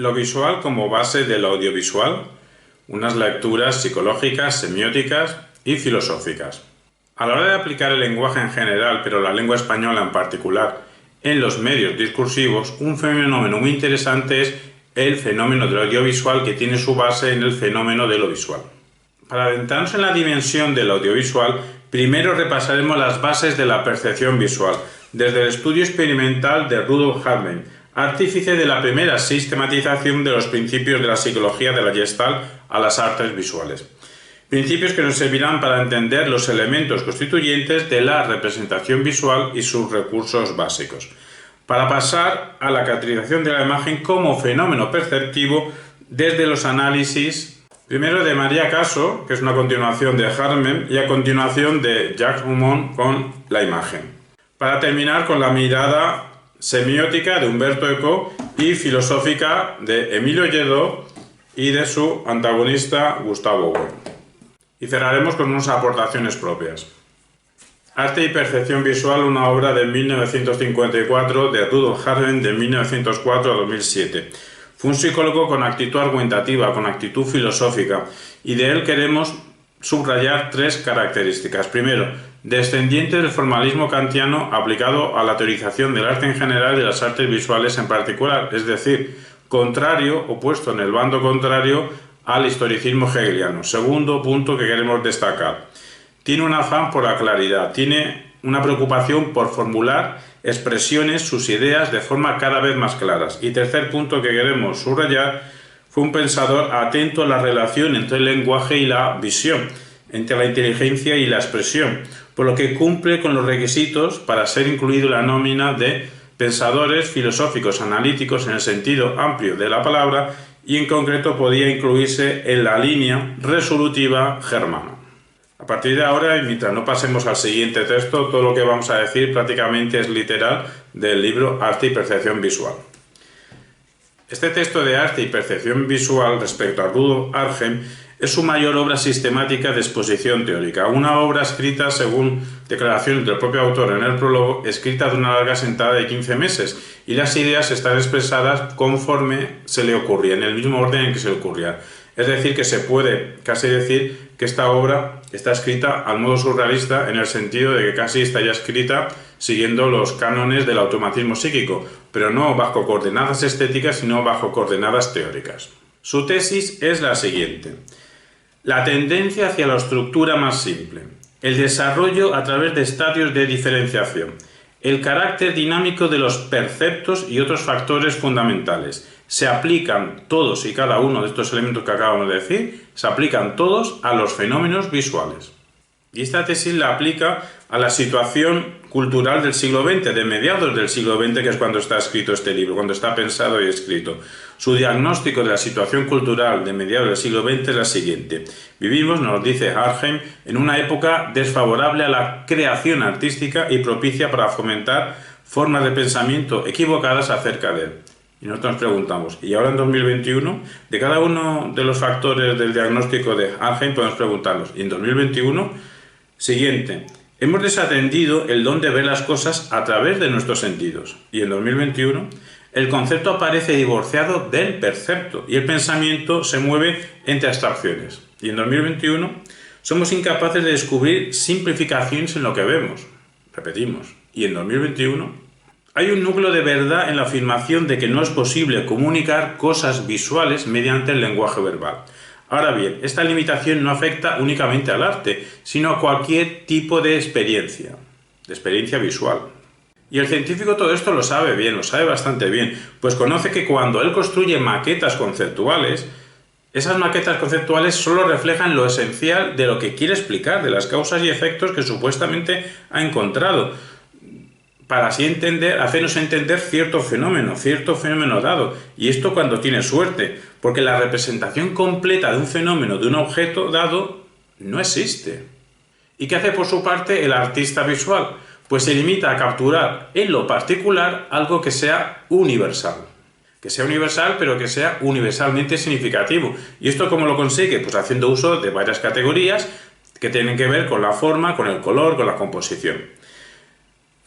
Lo visual como base del audiovisual, unas lecturas psicológicas, semióticas y filosóficas. A la hora de aplicar el lenguaje en general, pero la lengua española en particular, en los medios discursivos, un fenómeno muy interesante es el fenómeno del audiovisual, que tiene su base en el fenómeno de lo visual. Para adentrarnos en la dimensión del audiovisual, primero repasaremos las bases de la percepción visual, desde el estudio experimental de Rudolf Hartmann, artífice de la primera sistematización de los principios de la psicología de la Gestalt a las artes visuales. Principios que nos servirán para entender los elementos constituyentes de la representación visual y sus recursos básicos, para pasar a la caracterización de la imagen como fenómeno perceptivo desde los análisis, primero de María Caso, que es una continuación de Hartmann, y a continuación de Jacques Roumont con la imagen, para terminar con la mirada semiótica de Umberto Eco y filosófica de Emilio Lledó y de su antagonista Gustave Auger. Y cerraremos con unas aportaciones propias. Arte y percepción visual, una obra de 1954 de Rudolf Hartmann de 1904 a 2007. Fue un psicólogo con actitud argumentativa, con actitud filosófica, y de él queremos subrayar tres características. Primero, descendiente del formalismo kantiano aplicado a la teorización del arte en general y de las artes visuales en particular, es decir, contrario, opuesto en el bando contrario al historicismo hegeliano. Segundo punto que queremos destacar. Tiene un afán por la claridad, tiene una preocupación por formular expresiones, sus ideas de forma cada vez más claras. Y tercer punto que queremos subrayar, fue un pensador atento a la relación entre el lenguaje y la visión, entre la inteligencia y la expresión, por lo que cumple con los requisitos para ser incluido en la nómina de pensadores filosóficos analíticos en el sentido amplio de la palabra, y en concreto podía incluirse en la línea resolutiva germana. A partir de ahora, y mientras no pasemos al siguiente texto, todo lo que vamos a decir prácticamente es literal del libro Arte y Percepción Visual. Este texto de arte y percepción visual respecto a Rudolf Hartmann es su mayor obra sistemática de exposición teórica, una obra escrita según declaraciones del propio autor en el prólogo, escrita de una larga sentada de 15 meses, y las ideas están expresadas conforme se le ocurría, en el mismo orden en que se le ocurría. Es decir, que se puede casi decir que esta obra está escrita al modo surrealista, en el sentido de que casi está ya escrita siguiendo los cánones del automatismo psíquico, pero no bajo coordenadas estéticas, sino bajo coordenadas teóricas. Su tesis es la siguiente: la tendencia hacia la estructura más simple, el desarrollo a través de estadios de diferenciación, el carácter dinámico de los perceptos y otros factores fundamentales. Se aplican todos y cada uno de estos elementos que acabamos de decir, se aplican todos a los fenómenos visuales. Y esta tesis la aplica a la situación cultural del siglo XX, de mediados del siglo XX, que es cuando está escrito este libro, cuando está pensado y escrito. Su diagnóstico de la situación cultural de mediados del siglo XX es la siguiente: vivimos, nos dice Hartmann, en una época desfavorable a la creación artística y propicia para fomentar formas de pensamiento equivocadas acerca de él. Y nosotros nos preguntamos, ¿y ahora en 2021? De cada uno de los factores del diagnóstico de Hartmann podemos preguntarnos, ¿y en 2021? Siguiente, hemos desatendido el don de ver las cosas a través de nuestros sentidos. Y en 2021, el concepto aparece divorciado del percepto y el pensamiento se mueve entre abstracciones. Y en 2021, somos incapaces de descubrir simplificaciones en lo que vemos. Repetimos, y en 2021, hay un núcleo de verdad en la afirmación de que no es posible comunicar cosas visuales mediante el lenguaje verbal. Ahora bien, esta limitación no afecta únicamente al arte, sino a cualquier tipo de experiencia visual. Y el científico todo esto lo sabe bien, lo sabe bastante bien, pues conoce que cuando él construye maquetas conceptuales, esas maquetas conceptuales solo reflejan lo esencial de lo que quiere explicar, de las causas y efectos que supuestamente ha encontrado, para así hacernos entender cierto fenómeno dado. Y esto cuando tiene suerte, porque la representación completa de un fenómeno, de un objeto dado, no existe. ¿Y qué hace por su parte el artista visual? Pues se limita a capturar en lo particular algo que sea universal. Que sea universal, pero que sea universalmente significativo. ¿Y esto cómo lo consigue? Pues haciendo uso de varias categorías que tienen que ver con la forma, con el color, con la composición.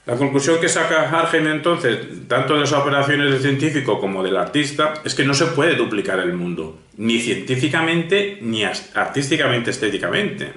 La conclusión que saca Arnhem entonces, tanto de las operaciones del científico como del artista, es que no se puede duplicar el mundo, ni científicamente ni artísticamente, estéticamente.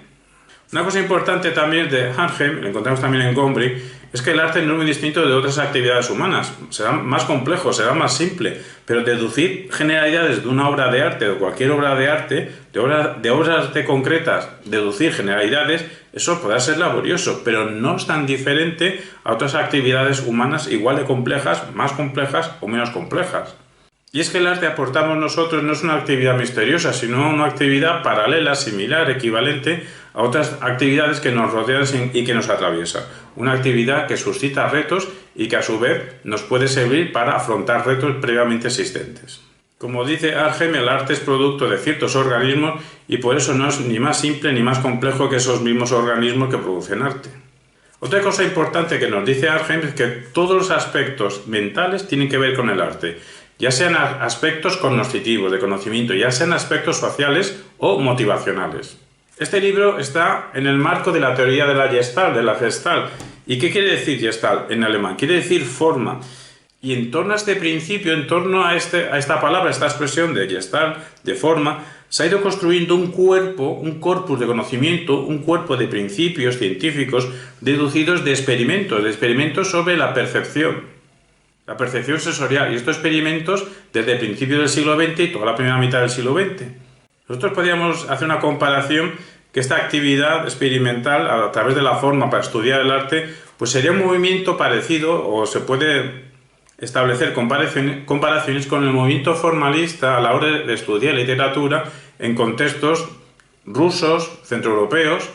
Una cosa importante también de Arnhem, lo encontramos también en Gombrich, es que el arte no es muy distinto de otras actividades humanas. Será más complejo, será más simple, pero deducir generalidades de una obra de arte, de cualquier obra de arte, de obras de arte concretas, deducir generalidades, eso podrá ser laborioso, pero no es tan diferente a otras actividades humanas igual de complejas, más complejas o menos complejas. Y es que el arte aportamos nosotros no es una actividad misteriosa, sino una actividad paralela, similar, equivalente a otras actividades que nos rodean y que nos atraviesan. Una actividad que suscita retos y que a su vez nos puede servir para afrontar retos previamente existentes. Como dice Arnhem, el arte es producto de ciertos organismos y por eso no es ni más simple ni más complejo que esos mismos organismos que producen arte. Otra cosa importante que nos dice Arnhem es que todos los aspectos mentales tienen que ver con el arte, ya sean aspectos cognitivos, de conocimiento, ya sean aspectos sociales o motivacionales. Este libro está en el marco de la teoría de la Gestalt. ¿Y qué quiere decir Gestalt en alemán? Quiere decir forma. Y en torno a este principio, en torno a esta palabra, esta expresión de Gestalt, de forma, se ha ido construyendo un cuerpo, un corpus de conocimiento, un cuerpo de principios científicos deducidos de experimentos sobre la percepción sensorial. Y estos experimentos desde el principio del siglo XX y toda la primera mitad del siglo XX. Nosotros podríamos hacer una comparación que esta actividad experimental a través de la forma para estudiar el arte pues sería un movimiento parecido, o se puede establecer comparaciones con el movimiento formalista a la hora de estudiar literatura en contextos rusos, centroeuropeos,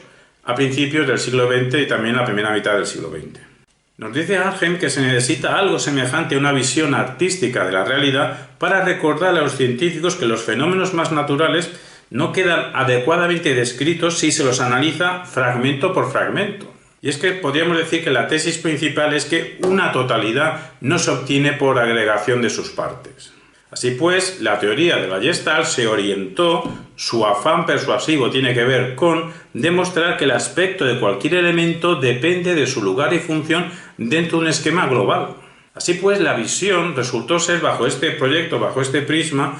a principios del siglo XX y también la primera mitad del siglo XX. Nos dice Arnhem que se necesita algo semejante a una visión artística de la realidad para recordar a los científicos que los fenómenos más naturales no quedan adecuadamente descritos si se los analiza fragmento por fragmento. Y es que podríamos decir que la tesis principal es que una totalidad no se obtiene por agregación de sus partes. Así pues, la teoría de la Gestalt se orientó, su afán persuasivo tiene que ver con demostrar que el aspecto de cualquier elemento depende de su lugar y función dentro de un esquema global. Así pues, la visión resultó ser, bajo este proyecto, bajo este prisma,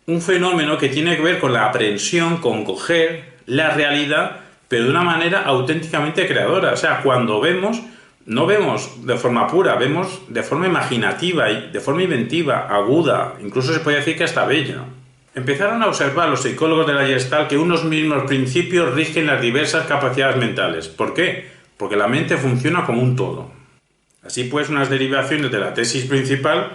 un fenómeno que tiene que ver con la aprehensión, con coger la realidad, pero de una manera auténticamente creadora. O sea, cuando vemos, no vemos de forma pura, vemos de forma imaginativa y de forma inventiva, aguda, incluso se puede decir que hasta bella. Empezaron a observar los psicólogos de la Gestalt que unos mismos principios rigen las diversas capacidades mentales. ¿Por qué? Porque la mente funciona como un todo. Así pues, unas derivaciones de la tesis principal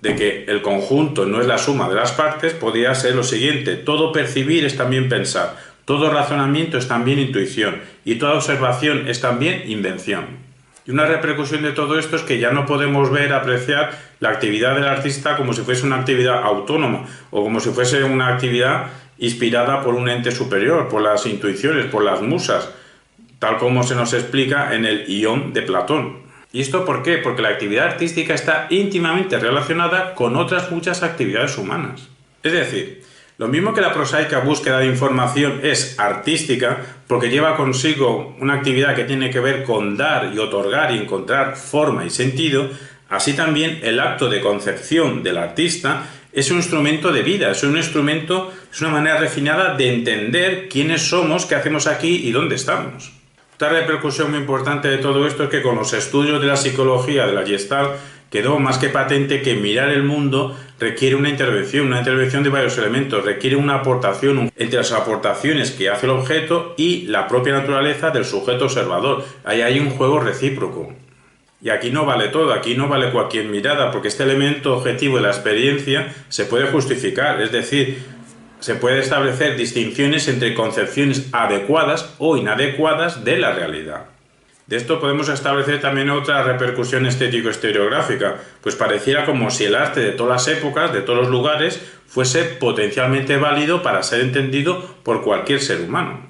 de que el conjunto no es la suma de las partes podría ser lo siguiente: todo percibir es también pensar, todo razonamiento es también intuición y toda observación es también invención. Y una repercusión de todo esto es que ya no podemos apreciar la actividad del artista como si fuese una actividad autónoma o como si fuese una actividad inspirada por un ente superior, por las intuiciones, por las musas, tal como se nos explica en el Ion de Platón. ¿Y esto por qué? Porque la actividad artística está íntimamente relacionada con otras muchas actividades humanas. Es decir, lo mismo que la prosaica búsqueda de información es artística porque lleva consigo una actividad que tiene que ver con dar y otorgar y encontrar forma y sentido, así también el acto de concepción del artista es un instrumento de vida, es una manera refinada de entender quiénes somos, qué hacemos aquí y dónde estamos. Otra repercusión muy importante de todo esto es que con los estudios de la psicología de la Gestalt quedó más que patente que mirar el mundo requiere una intervención de varios elementos, requiere una aportación entre las aportaciones que hace el objeto y la propia naturaleza del sujeto observador. Ahí hay un juego recíproco. Y aquí no vale todo, aquí no vale cualquier mirada, porque este elemento objetivo de la experiencia se puede justificar, es decir, se puede establecer distinciones entre concepciones adecuadas o inadecuadas de la realidad. De esto podemos establecer también otra repercusión estético-historiográfica, pues pareciera como si el arte de todas las épocas, de todos los lugares, fuese potencialmente válido para ser entendido por cualquier ser humano,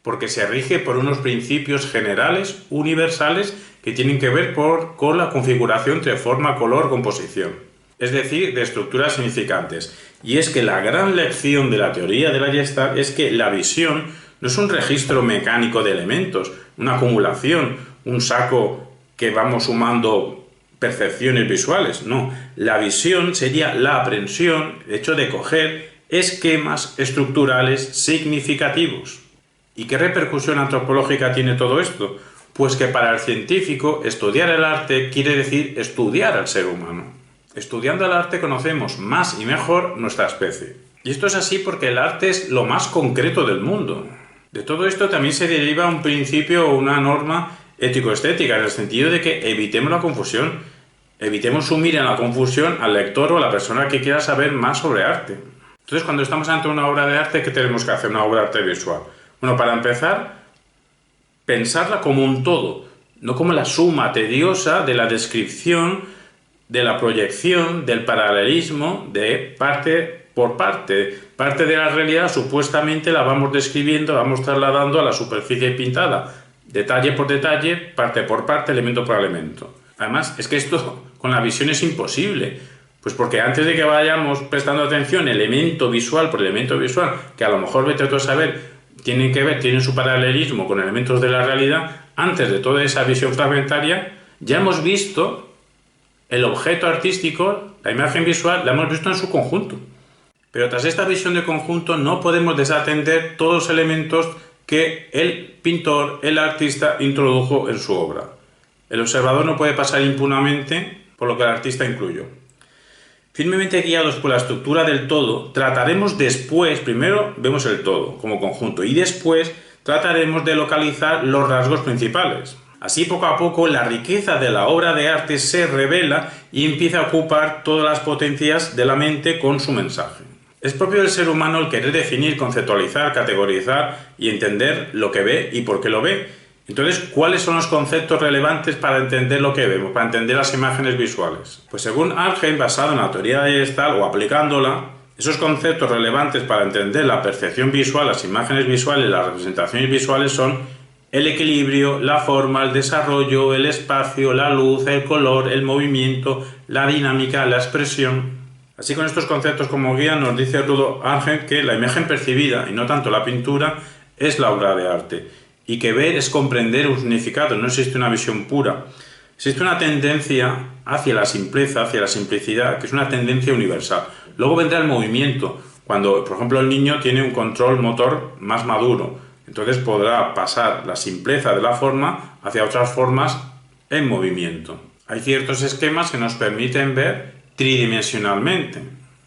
porque se rige por unos principios generales, universales, que tienen que ver con la configuración entre forma, color, composición, es decir, de estructuras significantes. Y es que la gran lección de la teoría de la Gestalt es que la visión no es un registro mecánico de elementos, una acumulación, un saco que vamos sumando percepciones visuales, no. La visión sería la aprehensión, el hecho de coger esquemas estructurales significativos. ¿Y qué repercusión antropológica tiene todo esto? Pues que para el científico estudiar el arte quiere decir estudiar al ser humano. Estudiando el arte conocemos más y mejor nuestra especie. Y esto es así porque el arte es lo más concreto del mundo. De todo esto también se deriva un principio o una norma ético-estética, en el sentido de que evitemos la confusión, evitemos sumir en la confusión al lector o a la persona que quiera saber más sobre arte. Entonces, cuando estamos ante una obra de arte, ¿qué tenemos que hacer? Una obra de arte visual. Bueno, para empezar, pensarla como un todo, no como la suma tediosa de la descripción, de la proyección, del paralelismo, de parte por parte. Parte de la realidad supuestamente la vamos describiendo, la vamos trasladando a la superficie pintada, detalle por detalle, parte por parte, elemento por elemento. Además, es que esto con la visión es imposible, pues porque antes de que vayamos prestando atención elemento visual por elemento visual, que a lo mejor vete tú a saber, tienen su paralelismo con elementos de la realidad, antes de toda esa visión fragmentaria, ya hemos visto el objeto artístico, la imagen visual, la hemos visto en su conjunto. Pero tras esta visión de conjunto no podemos desatender todos los elementos que el pintor, el artista, introdujo en su obra. El observador no puede pasar impunemente por lo que el artista incluyó. Firmemente guiados por la estructura del todo, trataremos después, primero vemos el todo como conjunto y después trataremos de localizar los rasgos principales. Así poco a poco la riqueza de la obra de arte se revela y empieza a ocupar todas las potencias de la mente con su mensaje. Es propio del ser humano el querer definir, conceptualizar, categorizar y entender lo que ve y por qué lo ve. Entonces, ¿cuáles son los conceptos relevantes para entender lo que vemos, para entender las imágenes visuales? Pues según Arnhem, basado en la teoría de Gestalt o aplicándola, esos conceptos relevantes para entender la percepción visual, las imágenes visuales, las representaciones visuales son el equilibrio, la forma, el desarrollo, el espacio, la luz, el color, el movimiento, la dinámica, la expresión. Así, con estos conceptos como guía, nos dice Rudolf Arnhem que la imagen percibida, y no tanto la pintura, es la obra de arte, y que ver es comprender un significado, no existe una visión pura. Existe una tendencia hacia la simpleza, hacia la simplicidad, que es una tendencia universal. Luego vendrá el movimiento, cuando, por ejemplo, el niño tiene un control motor más maduro, entonces podrá pasar la simpleza de la forma hacia otras formas en movimiento. Hay ciertos esquemas que nos permiten ver tridimensionalmente.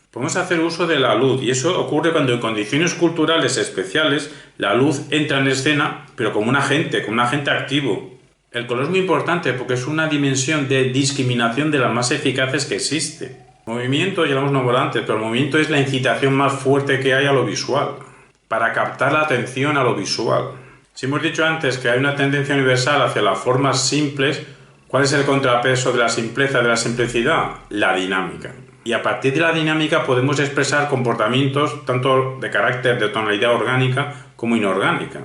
Podemos hacer uso de la luz y eso ocurre cuando en condiciones culturales especiales la luz entra en escena, pero como un agente activo. El color es muy importante porque es una dimensión de discriminación de las más eficaces que existe. Movimiento, ya lo hemos nombrado antes, pero el movimiento es la incitación más fuerte que hay a lo visual, para captar la atención a lo visual. Si hemos dicho antes que hay una tendencia universal hacia las formas simples, ¿cuál es el contrapeso de la simpleza, de la simplicidad? La dinámica. Y a partir de la dinámica podemos expresar comportamientos tanto de carácter de tonalidad orgánica como inorgánica.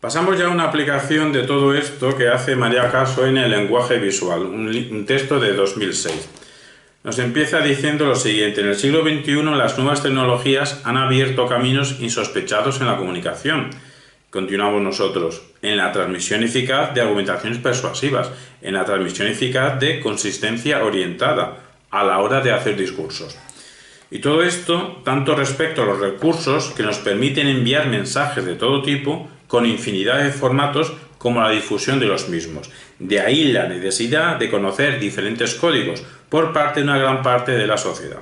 Pasamos ya a una aplicación de todo esto que hace María Caso en el lenguaje visual, un texto de 2006. Nos empieza diciendo lo siguiente: en el siglo XXI las nuevas tecnologías han abierto caminos insospechados en la comunicación. Continuamos nosotros, en la transmisión eficaz de argumentaciones persuasivas, en la transmisión eficaz de consistencia orientada a la hora de hacer discursos. Y todo esto, tanto respecto a los recursos que nos permiten enviar mensajes de todo tipo, con infinidad de formatos, como la difusión de los mismos. De ahí la necesidad de conocer diferentes códigos por parte de una gran parte de la sociedad.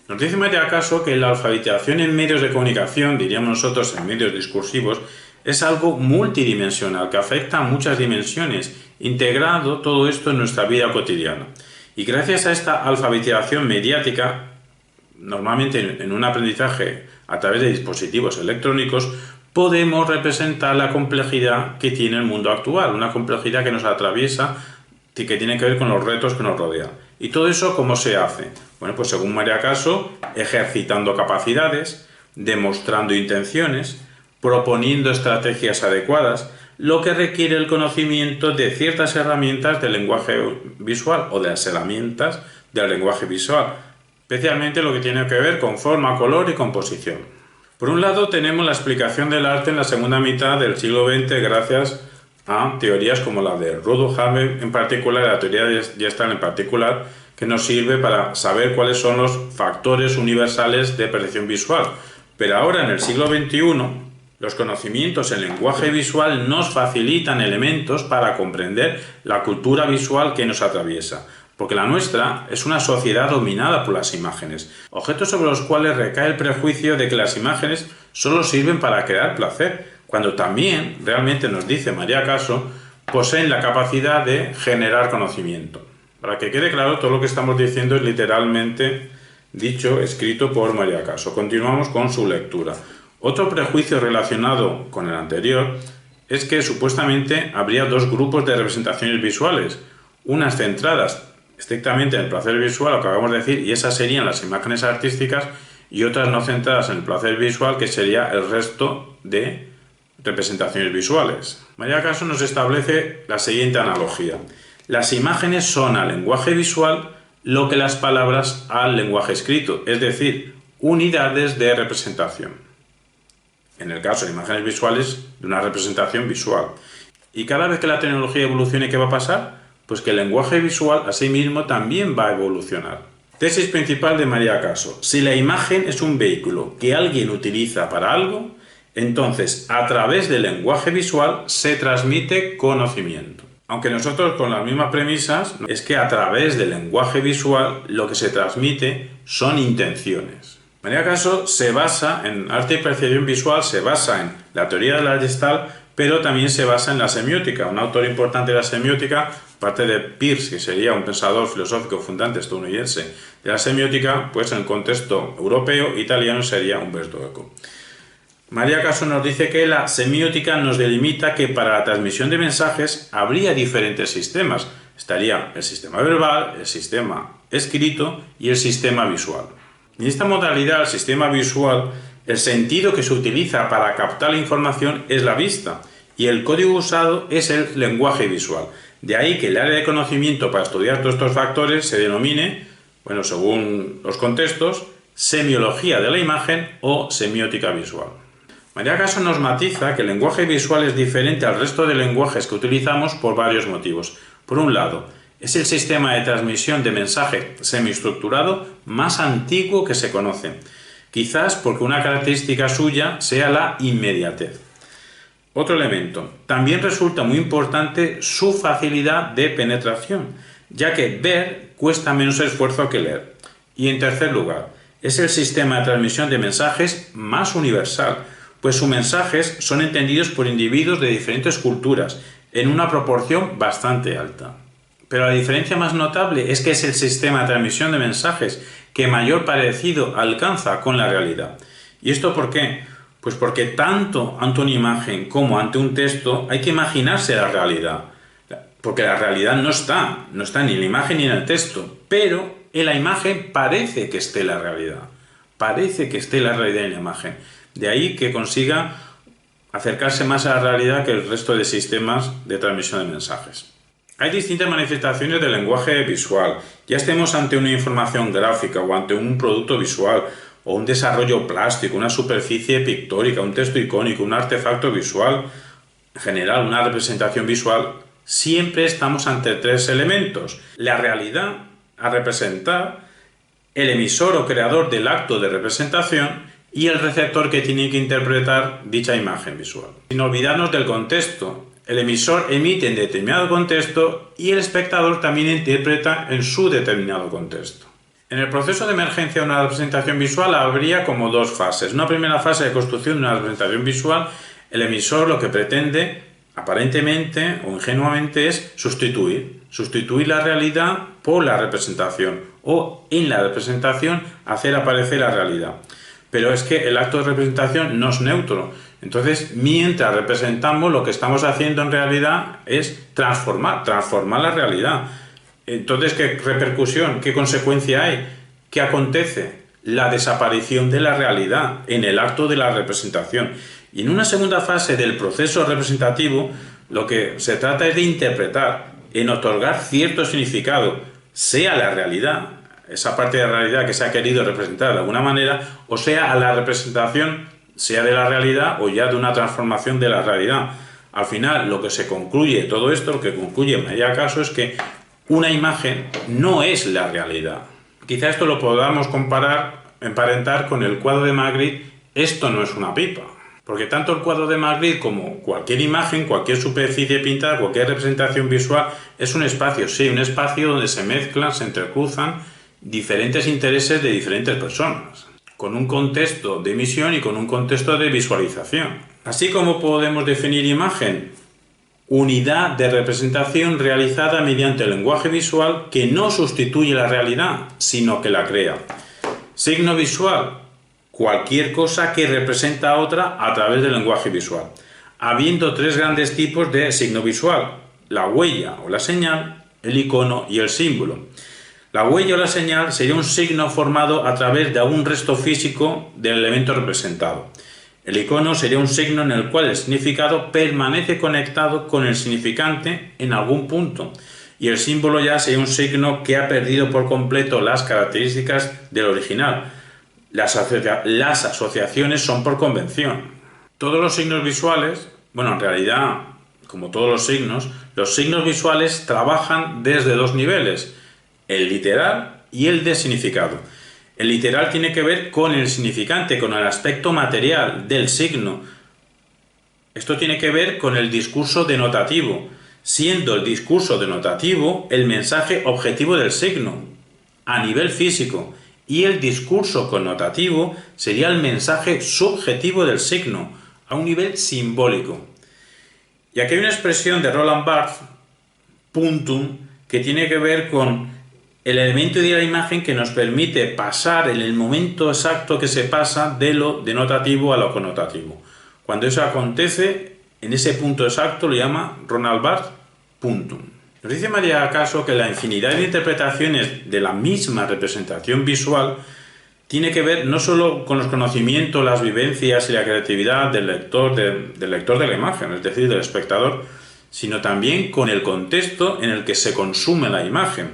Nos dice María Caso que la alfabetización en medios de comunicación, diríamos nosotros en medios discursivos, es algo multidimensional que afecta a muchas dimensiones, integrando todo esto en nuestra vida cotidiana. Y gracias a esta alfabetización mediática, normalmente en un aprendizaje a través de dispositivos electrónicos, podemos representar la complejidad que tiene el mundo actual, una complejidad que nos atraviesa y que tiene que ver con los retos que nos rodean. ¿Y todo eso cómo se hace? Bueno, pues según María Caso, ejercitando capacidades, demostrando intenciones, proponiendo estrategias adecuadas, lo que requiere el conocimiento de ciertas herramientas del lenguaje visual o de las herramientas del lenguaje visual, especialmente lo que tiene que ver con forma, color y composición. Por un lado tenemos la explicación del arte en la segunda mitad del siglo XX gracias a teorías como la de Rudolf Habe en particular, la teoría de Gestalt en particular, que nos sirve para saber cuáles son los factores universales de percepción visual. Pero ahora, en el siglo XXI, los conocimientos en lenguaje visual nos facilitan elementos para comprender la cultura visual que nos atraviesa, porque la nuestra es una sociedad dominada por las imágenes, objetos sobre los cuales recae el prejuicio de que las imágenes solo sirven para crear placer, cuando también, realmente nos dice María Caso, poseen la capacidad de generar conocimiento. Para que quede claro, todo lo que estamos diciendo es literalmente dicho, escrito por María Caso. Continuamos con su lectura. Otro prejuicio relacionado con el anterior es que supuestamente habría dos grupos de representaciones visuales, unas centradas estrictamente en el placer visual, lo que acabamos de decir, y esas serían las imágenes artísticas, y otras no centradas en el placer visual, que sería el resto de representaciones visuales. María Caso nos establece la siguiente analogía. Las imágenes son al lenguaje visual lo que las palabras al lenguaje escrito, es decir, unidades de representación. En el caso de imágenes visuales, de una representación visual. Y cada vez que la tecnología evolucione, ¿qué va a pasar? Pues que el lenguaje visual, asimismo, también va a evolucionar. Tesis principal de María Caso. Si la imagen es un vehículo que alguien utiliza para algo, entonces, a través del lenguaje visual se transmite conocimiento. Aunque nosotros, con las mismas premisas, es que a través del lenguaje visual lo que se transmite son intenciones. María Caso se basa en arte y percepción visual, se basa en la teoría de la Gestalt, pero también se basa en la semiótica. Un autor importante de la semiótica, aparte de Peirce, que sería un pensador filosófico fundante estadounidense de la semiótica, pues en el contexto europeo, italiano sería Umberto Eco. María Caso nos dice que la semiótica nos delimita que para la transmisión de mensajes habría diferentes sistemas. Estaría el sistema verbal, el sistema escrito y el sistema visual. En esta modalidad, el sistema visual, el sentido que se utiliza para captar la información es la vista y el código usado es el lenguaje visual. De ahí que el área de conocimiento para estudiar todos estos factores se denomine, bueno, según los contextos, semiología de la imagen o semiótica visual. María Caso nos matiza que el lenguaje visual es diferente al resto de lenguajes que utilizamos por varios motivos. Por un lado, es el sistema de transmisión de mensaje semiestructurado más antiguo que se conoce, quizás porque una característica suya sea la inmediatez. Otro elemento, también resulta muy importante su facilidad de penetración, ya que ver cuesta menos esfuerzo que leer. Y en tercer lugar, es el sistema de transmisión de mensajes más universal, pues sus mensajes son entendidos por individuos de diferentes culturas, en una proporción bastante alta. Pero la diferencia más notable es que es el sistema de transmisión de mensajes que mayor parecido alcanza con la realidad. ¿Y esto por qué? Pues porque tanto ante una imagen como ante un texto hay que imaginarse la realidad. Porque la realidad no está ni en la imagen ni en el texto, pero en la imagen parece que esté la realidad. Parece que esté la realidad en la imagen. De ahí que consiga acercarse más a la realidad que el resto de sistemas de transmisión de mensajes. Hay distintas manifestaciones del lenguaje visual, ya estemos ante una información gráfica o ante un producto visual o un desarrollo plástico, una superficie pictórica, un texto icónico, un artefacto visual, en general una representación visual, siempre estamos ante tres elementos: la realidad a representar, el emisor o creador del acto de representación y el receptor que tiene que interpretar dicha imagen visual. Sin olvidarnos del contexto. El emisor emite en determinado contexto y el espectador también interpreta en su determinado contexto. En el proceso de emergencia de una representación visual habría como dos fases. Una primera fase de construcción de una representación visual, el emisor lo que pretende, aparentemente o ingenuamente, es sustituir la realidad por la representación o en la representación hacer aparecer la realidad. Pero es que el acto de representación no es neutro. Entonces, mientras representamos, lo que estamos haciendo en realidad es transformar la realidad. Entonces, ¿qué repercusión, qué consecuencia hay? ¿Qué acontece? La desaparición de la realidad en el acto de la representación. Y en una segunda fase del proceso representativo, lo que se trata es de interpretar, en otorgar cierto significado, sea la realidad, esa parte de la realidad que se ha querido representar de alguna manera, o sea a la representación, sea de la realidad o ya de una transformación de la realidad. Al final, lo que se concluye de todo esto, lo que concluye María Caso, es que una imagen no es la realidad. Quizá esto lo podamos emparentar con el cuadro de Magritte, esto no es una pipa. Porque tanto el cuadro de Magritte como cualquier imagen, cualquier superficie pintada, cualquier representación visual, es un espacio, sí, un espacio donde se mezclan, se entrecruzan diferentes intereses de diferentes personas, con un contexto de emisión y con un contexto de visualización. Así como podemos definir imagen, unidad de representación realizada mediante el lenguaje visual que no sustituye la realidad, sino que la crea. Signo visual, cualquier cosa que representa a otra a través del lenguaje visual. Habiendo tres grandes tipos de signo visual: la huella o la señal, el icono y el símbolo. La huella o la señal sería un signo formado a través de algún resto físico del elemento representado. El icono sería un signo en el cual el significado permanece conectado con el significante en algún punto. Y el símbolo ya sería un signo que ha perdido por completo las características del original. Las asociaciones son por convención. Todos los signos visuales, bueno, en realidad, como todos los signos visuales trabajan desde dos niveles: el literal y el de significado. El literal tiene que ver con el significante, con el aspecto material del signo. Esto tiene que ver con el discurso denotativo, siendo el discurso denotativo el mensaje objetivo del signo, a nivel físico, y el discurso connotativo sería el mensaje subjetivo del signo, a un nivel simbólico. Y aquí hay una expresión de Roland Barthes, puntum, que tiene que ver con el elemento de la imagen que nos permite pasar en el momento exacto que se pasa de lo denotativo a lo connotativo. Cuando eso acontece, en ese punto exacto lo llama Roland Barthes puntum. Nos dice María Caso que la infinidad de interpretaciones de la misma representación visual tiene que ver no solo con los conocimientos, las vivencias y la creatividad del lector de la imagen, es decir, del espectador, sino también con el contexto en el que se consume la imagen.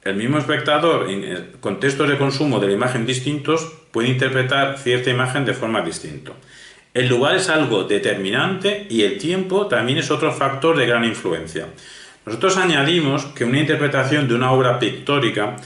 El mismo espectador, en contextos de consumo de la imagen distintos, puede interpretar cierta imagen de forma distinta. El lugar es algo determinante y el tiempo también es otro factor de gran influencia. Nosotros añadimos que una interpretación de una obra pictórica,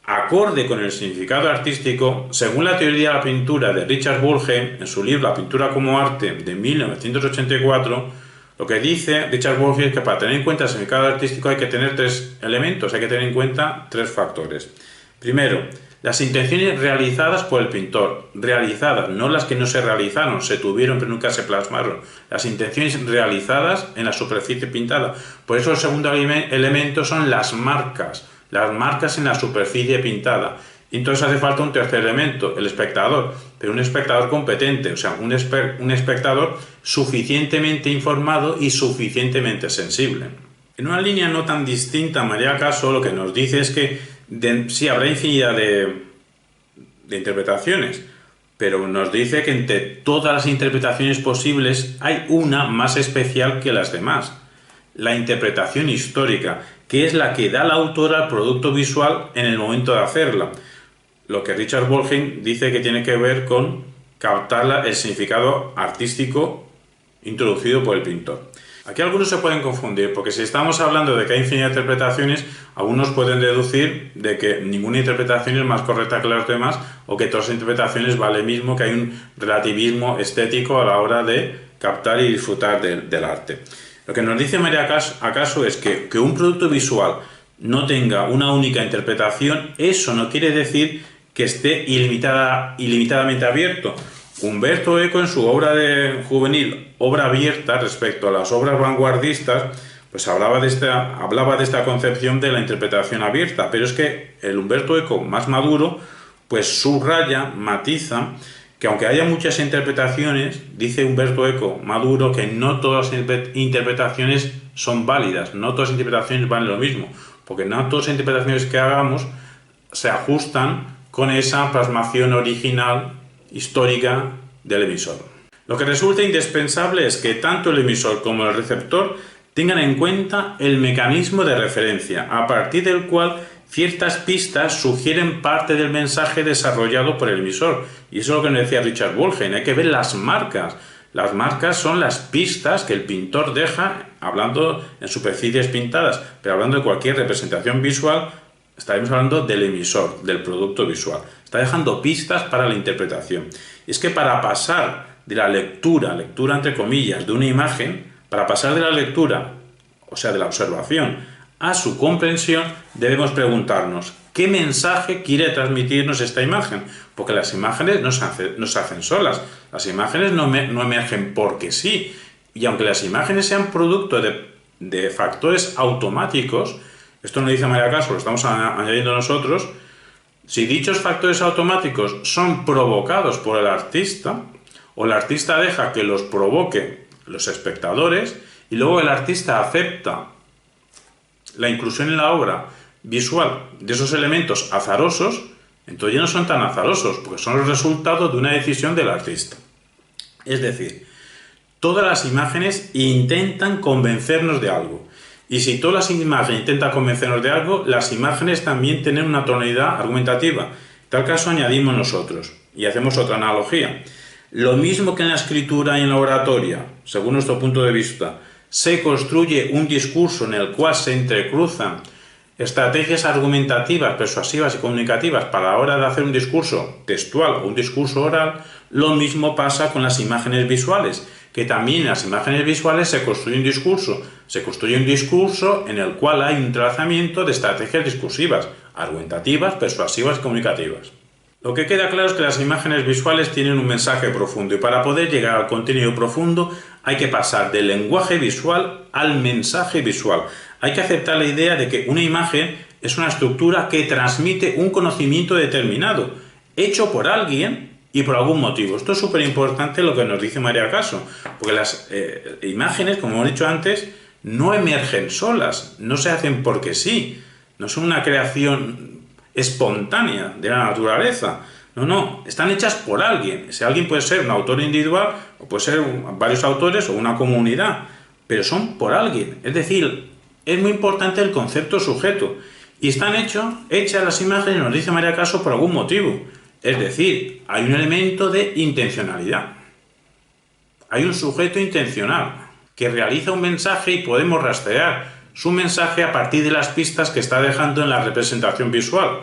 acorde con el significado artístico, según la teoría de la pintura de Richard Burgheim, en su libro La pintura como arte de 1984, lo que dice Richard Burgheim es que para tener en cuenta el significado artístico hay que tener tres elementos, hay que tener en cuenta tres factores. Primero, las intenciones realizadas por el pintor, realizadas, no las que no se realizaron, se tuvieron pero nunca se plasmaron, las intenciones realizadas en la superficie pintada. Por eso el segundo elemento son las marcas en la superficie pintada. Y entonces hace falta un tercer elemento, el espectador, pero un espectador competente, o sea, un espectador suficientemente informado y suficientemente sensible. En una línea no tan distinta, María Caso lo que nos dice es que sí, habrá infinidad de interpretaciones, pero nos dice que entre todas las interpretaciones posibles hay una más especial que las demás: la interpretación histórica, que es la que da el autor al producto visual en el momento de hacerla. Lo que Richard Burgheim dice que tiene que ver con captar el significado artístico introducido por el pintor. Aquí algunos se pueden confundir, porque si estamos hablando de que hay infinidad de interpretaciones, algunos pueden deducir de que ninguna interpretación es más correcta que las demás, o que todas las interpretaciones vale mismo, que hay un relativismo estético a la hora de captar y disfrutar del arte. Lo que nos dice María Caso es que un producto visual no tenga una única interpretación, eso no quiere decir que esté ilimitadamente abierto. Umberto Eco, en su obra juvenil, Obra abierta, respecto a las obras vanguardistas, pues hablaba de esta concepción de la interpretación abierta, pero es que el Umberto Eco más maduro pues subraya, matiza, que aunque haya muchas interpretaciones, dice Umberto Eco maduro, que no todas las interpretaciones son válidas, no todas las interpretaciones valen lo mismo, porque no todas las interpretaciones que hagamos se ajustan con esa plasmación original histórica del emisor. Lo que resulta indispensable es que tanto el emisor como el receptor tengan en cuenta el mecanismo de referencia, a partir del cual ciertas pistas sugieren parte del mensaje desarrollado por el emisor. Y eso es lo que nos decía Richard Burgheim, hay que ver las marcas Las marcas son las pistas que el pintor deja, hablando en superficies pintadas, pero hablando de cualquier representación visual, estaremos hablando del emisor, del producto visual. Está dejando pistas para la interpretación. Y es que para pasar de la lectura entre comillas, de una imagen, para pasar de la lectura, o sea, de la observación, a su comprensión, debemos preguntarnos, ¿qué mensaje quiere transmitirnos esta imagen? Porque las imágenes no se hacen solas, las imágenes no emergen porque sí, y aunque las imágenes sean producto de factores automáticos, esto no dice María Caso, lo estamos añadiendo nosotros, si dichos factores automáticos son provocados por el artista, o el artista deja que los provoque los espectadores, y luego el artista acepta la inclusión en la obra visual de esos elementos azarosos, entonces ya no son tan azarosos, porque son los resultados de una decisión del artista. Es decir, todas las imágenes intentan convencernos de algo. Y si todas las imágenes intentan convencernos de algo, las imágenes también tienen una tonalidad argumentativa. En tal caso añadimos nosotros, y hacemos otra analogía. Lo mismo que en la escritura y en la oratoria, según nuestro punto de vista, se construye un discurso en el cual se entrecruzan estrategias argumentativas, persuasivas y comunicativas para la hora de hacer un discurso textual o un discurso oral, lo mismo pasa con las imágenes visuales, que también en las imágenes visuales se construye un discurso. Se construye un discurso en el cual hay un trazamiento de estrategias discursivas, argumentativas, persuasivas y comunicativas. Lo que queda claro es que las imágenes visuales tienen un mensaje profundo y para poder llegar al contenido profundo hay que pasar del lenguaje visual al mensaje visual. Hay que aceptar la idea de que una imagen es una estructura que transmite un conocimiento determinado, hecho por alguien y por algún motivo. Esto es súper importante lo que nos dice María Caso, porque las imágenes, como hemos dicho antes, no emergen solas, no se hacen porque sí, no son una creación espontánea de la naturaleza. No, están hechas por alguien. Ese alguien puede ser un autor individual, o puede ser varios autores o una comunidad, pero son por alguien. Es decir, es muy importante el concepto sujeto. Y están hechas las imágenes, nos dice María Caso, por algún motivo. Es decir, hay un elemento de intencionalidad. Hay un sujeto intencional que realiza un mensaje y podemos rastrear su mensaje a partir de las pistas que está dejando en la representación visual,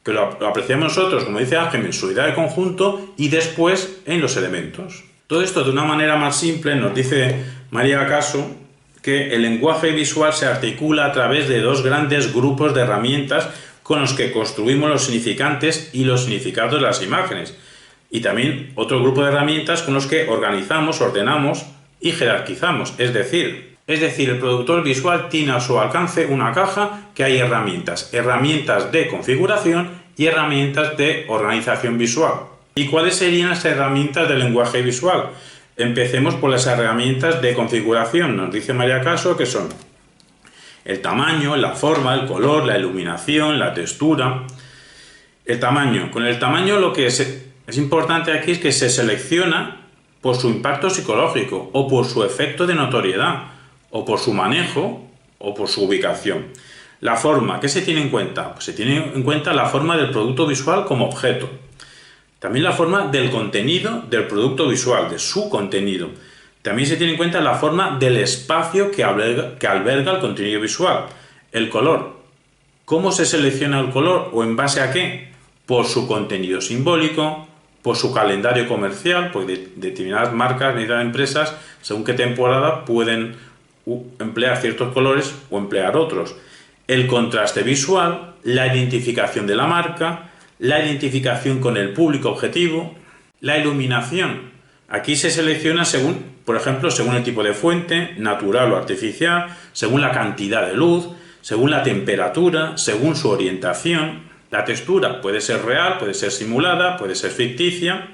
que lo apreciamos nosotros, como dice Ángel, en su idea de conjunto y después en los elementos. Todo esto de una manera más simple nos dice María Caso que el lenguaje visual se articula a través de dos grandes grupos de herramientas con los que construimos los significantes y los significados de las imágenes, y también otro grupo de herramientas con los que organizamos, ordenamos y jerarquizamos, es decir, el productor visual tiene a su alcance una caja que hay herramientas de configuración y herramientas de organización visual. ¿Y cuáles serían las herramientas del lenguaje visual? Empecemos por las herramientas de configuración. Nos dice María Caso que son el tamaño, la forma, el color, la iluminación, la textura. El tamaño. Con el tamaño lo que es importante aquí es que se selecciona por su impacto psicológico o por su efecto de notoriedad, o por su manejo, o por su ubicación. La forma, ¿qué se tiene en cuenta? Pues se tiene en cuenta la forma del producto visual como objeto. También la forma del contenido del producto visual, de su contenido. También se tiene en cuenta la forma del espacio que alberga el contenido visual. El color. ¿Cómo se selecciona el color o en base a qué? Por su contenido simbólico, por su calendario comercial, porque determinadas marcas, determinadas empresas, según qué temporada, pueden emplear ciertos colores o emplear otros. El contraste visual, la identificación de la marca, la identificación con el público objetivo, la iluminación. Aquí se selecciona según, por ejemplo, según el tipo de fuente, natural o artificial, según la cantidad de luz, según la temperatura, según su orientación. La textura puede ser real, puede ser simulada, puede ser ficticia.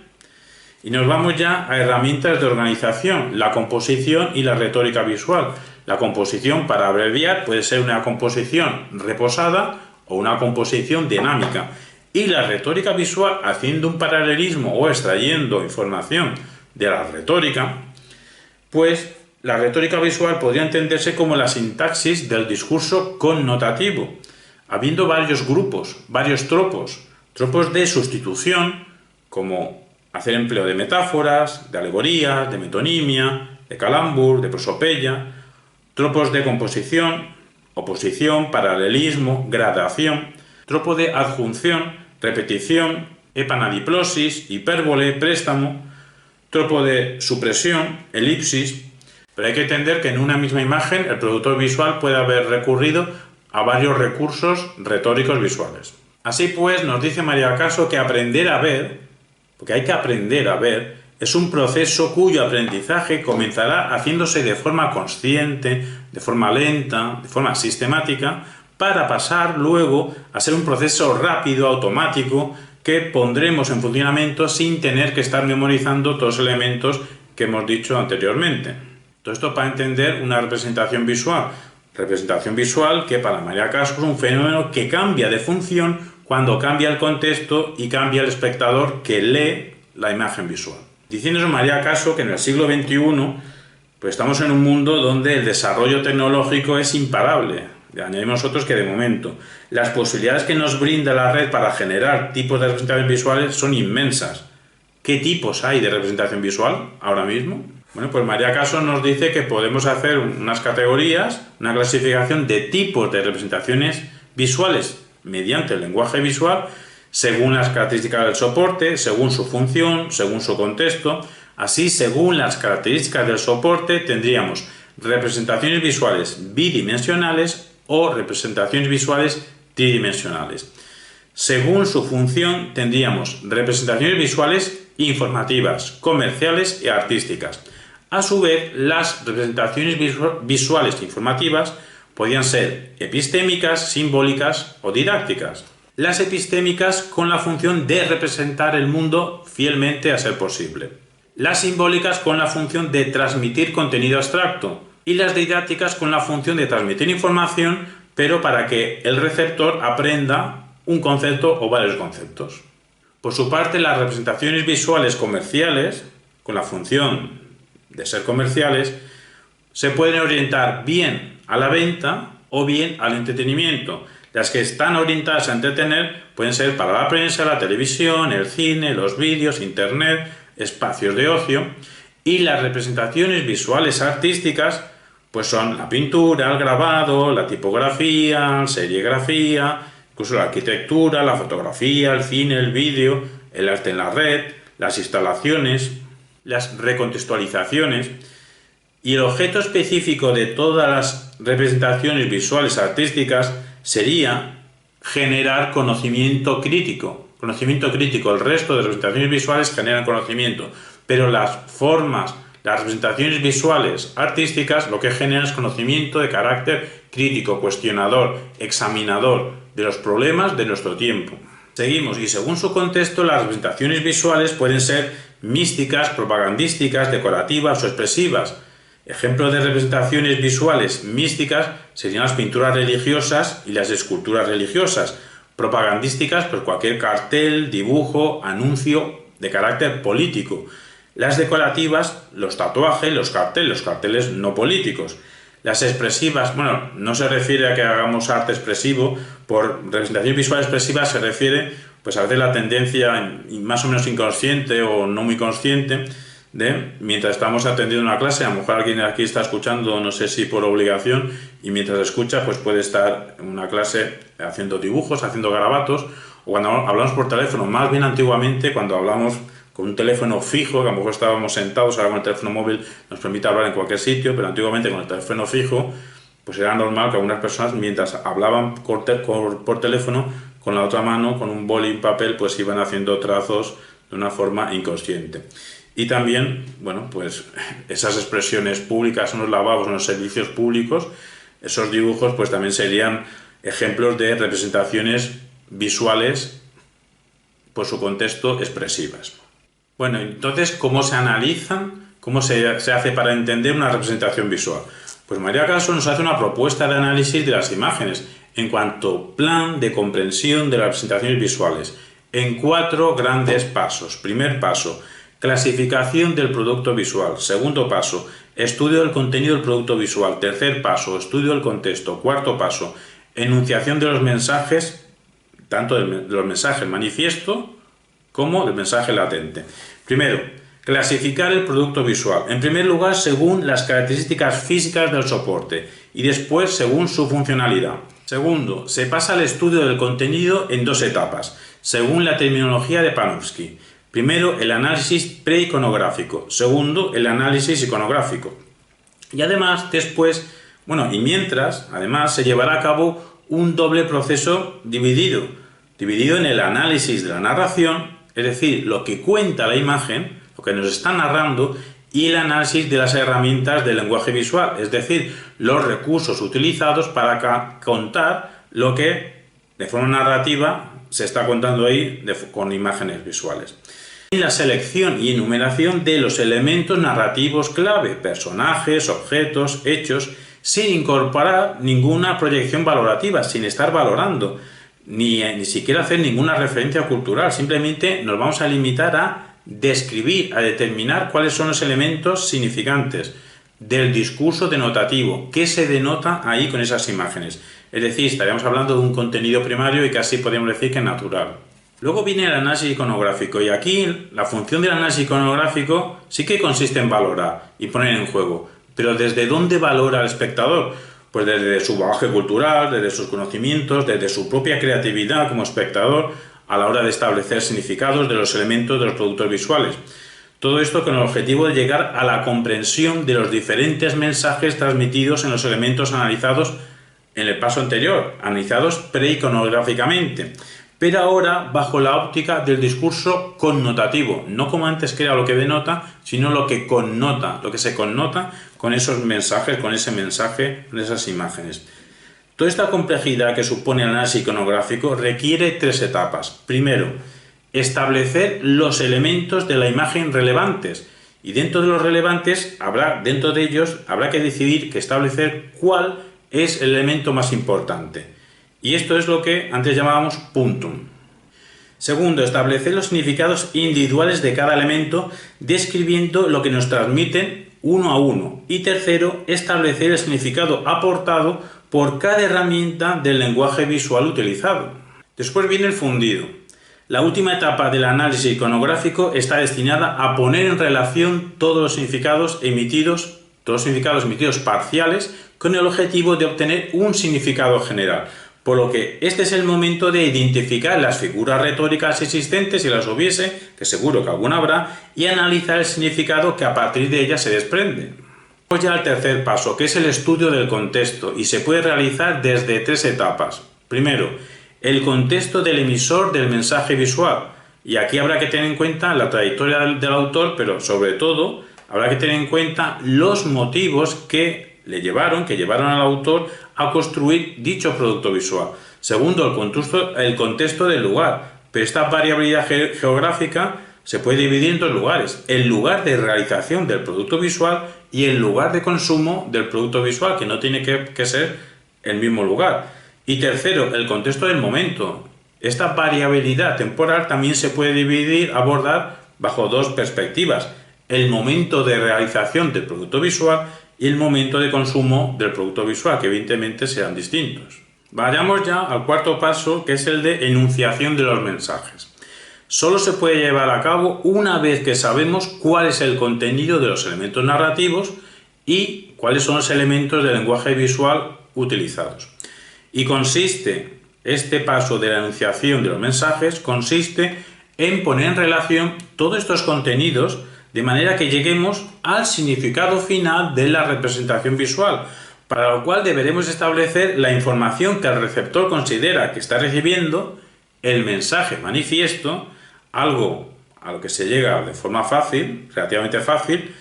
Y nos vamos ya a herramientas de organización, la composición y la retórica visual. La composición, para abreviar, puede ser una composición reposada o una composición dinámica. Y la retórica visual, haciendo un paralelismo o extrayendo información de la retórica, pues la retórica visual podría entenderse como la sintaxis del discurso connotativo, habiendo varios grupos, varios tropos de sustitución, como hacer empleo de metáforas, de alegorías, de metonimia, de calambur, de prosopeya, tropos de composición, oposición, paralelismo, gradación, tropo de adjunción, repetición, epanadiplosis, hipérbole, préstamo, tropo de supresión, elipsis. Pero hay que entender que en una misma imagen el productor visual puede haber recurrido a varios recursos retóricos visuales. Así pues, nos dice María Caso que aprender a ver, porque hay que aprender a ver, es un proceso cuyo aprendizaje comenzará haciéndose de forma consciente, de forma lenta, de forma sistemática, para pasar luego a ser un proceso rápido, automático, que pondremos en funcionamiento sin tener que estar memorizando todos los elementos que hemos dicho anteriormente. Todo esto para entender una representación visual. Representación visual que para María Caso es un fenómeno que cambia de función cuando cambia el contexto y cambia el espectador que lee la imagen visual. Diciéndonos María Caso que en el siglo XXI pues estamos en un mundo donde el desarrollo tecnológico es imparable. Añadimos nosotros que de momento las posibilidades que nos brinda la red para generar tipos de representación visuales son inmensas. ¿Qué tipos hay de representación visual ahora mismo? Bueno, pues María Caso nos dice que podemos hacer unas categorías, una clasificación de tipos de representaciones visuales mediante el lenguaje visual, según las características del soporte, según su función, según su contexto. Así, según las características del soporte, tendríamos representaciones visuales bidimensionales o representaciones visuales tridimensionales. Según su función, tendríamos representaciones visuales informativas, comerciales y artísticas. A su vez, las representaciones visuales informativas podían ser epistémicas, simbólicas o didácticas. Las epistémicas con la función de representar el mundo fielmente a ser posible. Las simbólicas con la función de transmitir contenido abstracto. Y las didácticas con la función de transmitir información, pero para que el receptor aprenda un concepto o varios conceptos. Por su parte, las representaciones visuales comerciales, con la función de ser comerciales, se pueden orientar bien a la venta o bien al entretenimiento. Las que están orientadas a entretener pueden ser para la prensa, la televisión, el cine, los vídeos, internet, espacios de ocio. Y las representaciones visuales artísticas pues son la pintura, el grabado, la tipografía, la serigrafía, incluso la arquitectura, la fotografía, el cine, el vídeo, el arte en la red, las instalaciones, las recontextualizaciones. Y el objeto específico de todas las representaciones visuales artísticas sería generar conocimiento crítico. Conocimiento crítico, el resto de representaciones visuales generan conocimiento, pero las formas, las representaciones visuales artísticas lo que generan es conocimiento de carácter crítico, cuestionador, examinador de los problemas de nuestro tiempo. Seguimos, y según su contexto, las representaciones visuales pueden ser místicas, propagandísticas, decorativas o expresivas. Ejemplos de representaciones visuales místicas serían las pinturas religiosas y las esculturas religiosas. Propagandísticas, pues cualquier cartel, dibujo, anuncio de carácter político. Las decorativas, los tatuajes, los carteles no políticos. Las expresivas, bueno, no se refiere a que hagamos arte expresivo, por representación visual expresiva se refiere pues a veces la tendencia más o menos inconsciente o no muy consciente de, mientras estamos atendiendo una clase, a lo mejor alguien aquí está escuchando, no sé si por obligación, y mientras escucha pues puede estar en una clase haciendo dibujos, haciendo garabatos, o cuando hablamos por teléfono, más bien antiguamente cuando hablamos con un teléfono fijo, que a lo mejor estábamos sentados, ahora con el teléfono móvil nos permite hablar en cualquier sitio, pero antiguamente con el teléfono fijo, pues era normal que algunas personas mientras hablaban por teléfono, con la otra mano, con un boli y un papel, pues iban haciendo trazos de una forma inconsciente. Y también, bueno, pues esas expresiones públicas en los lavabos, en los servicios públicos, esos dibujos pues también serían ejemplos de representaciones visuales por su contexto expresivas. Bueno, entonces, ¿cómo se analizan? ¿Cómo se hace para entender una representación visual? Pues María Caso nos hace una propuesta de análisis de las imágenes en cuanto plan de comprensión de las representaciones visuales en 4 grandes pasos. Primer paso, clasificación del producto visual. Segundo paso, estudio del contenido del producto visual. Tercer paso, estudio del contexto. Cuarto paso, enunciación de los mensajes, tanto de los mensajes manifiesto como del mensaje latente. Primero, clasificar el producto visual. En primer lugar, según las características físicas del soporte y después según su funcionalidad. Segundo, se pasa al estudio del contenido en dos etapas, según la terminología de Panofsky. Primero, el análisis preiconográfico. Segundo, el análisis iconográfico. Y además, además se llevará a cabo un doble proceso dividido en el análisis de la narración, es decir, lo que cuenta la imagen, lo que nos está narrando, y el análisis de las herramientas del lenguaje visual, es decir, los recursos utilizados para contar lo que de forma narrativa se está contando ahí con imágenes visuales. Y la selección y enumeración de los elementos narrativos clave, personajes, objetos, hechos, sin incorporar ninguna proyección valorativa, sin estar valorando, ni siquiera hacer ninguna referencia cultural. Simplemente nos vamos a limitar a describir, a determinar cuáles son los elementos significantes del discurso denotativo, qué se denota ahí con esas imágenes. Es decir, estaríamos hablando de un contenido primario y casi podríamos decir que natural. Luego viene el análisis iconográfico, y aquí la función del análisis iconográfico sí que consiste en valorar y poner en juego. Pero ¿desde dónde valora el espectador? Pues desde su bagaje cultural, desde sus conocimientos, desde su propia creatividad como espectador a la hora de establecer significados de los elementos de los productos visuales. Todo esto con el objetivo de llegar a la comprensión de los diferentes mensajes transmitidos en los elementos analizados en el paso anterior, analizados preiconográficamente, pero ahora bajo la óptica del discurso connotativo, no como antes que era lo que denota, sino lo que connota, lo que se connota con esos mensajes, con ese mensaje, con esas imágenes. Toda esta complejidad que supone el análisis iconográfico requiere tres etapas. Primero, establecer los elementos de la imagen relevantes, y dentro de los relevantes habrá que decidir, que establecer cuál es el elemento más importante. Y esto es lo que antes llamábamos puntum. Segundo, establecer los significados individuales de cada elemento, describiendo lo que nos transmiten uno a uno. Y tercero, establecer el significado aportado por cada herramienta del lenguaje visual utilizado. Después viene el fundido. La última etapa del análisis iconográfico está destinada a poner en relación todos los significados emitidos parciales, con el objetivo de obtener un significado general. Por lo que este es el momento de identificar las figuras retóricas existentes, si las hubiese, que seguro que alguna habrá, y analizar el significado que a partir de ellas se desprende. Vamos ya al tercer paso, que es el estudio del contexto, y se puede realizar desde tres etapas. Primero, el contexto del emisor del mensaje visual, y aquí habrá que tener en cuenta la trayectoria del autor, pero sobre todo habrá que tener en cuenta los motivos que llevaron al autor a construir dicho producto visual. Segundo, el contexto del lugar, pero esta variabilidad geográfica se puede dividir en dos lugares: el lugar de realización del producto visual y el lugar de consumo del producto visual, que no tiene que ser el mismo lugar. Y tercero, el contexto del momento. Esta variabilidad temporal también se puede abordar bajo dos perspectivas: el momento de realización del producto visual y el momento de consumo del producto visual, que evidentemente serán distintos. Vayamos ya al cuarto paso, que es el de enunciación de los mensajes. Solo se puede llevar a cabo una vez que sabemos cuál es el contenido de los elementos narrativos y cuáles son los elementos del lenguaje visual utilizados. Y este paso de la enunciación de los mensajes consiste en poner en relación todos estos contenidos de manera que lleguemos al significado final de la representación visual, para lo cual deberemos establecer la información que el receptor considera que está recibiendo, el mensaje manifiesto, algo a lo que se llega de forma fácil, relativamente fácil,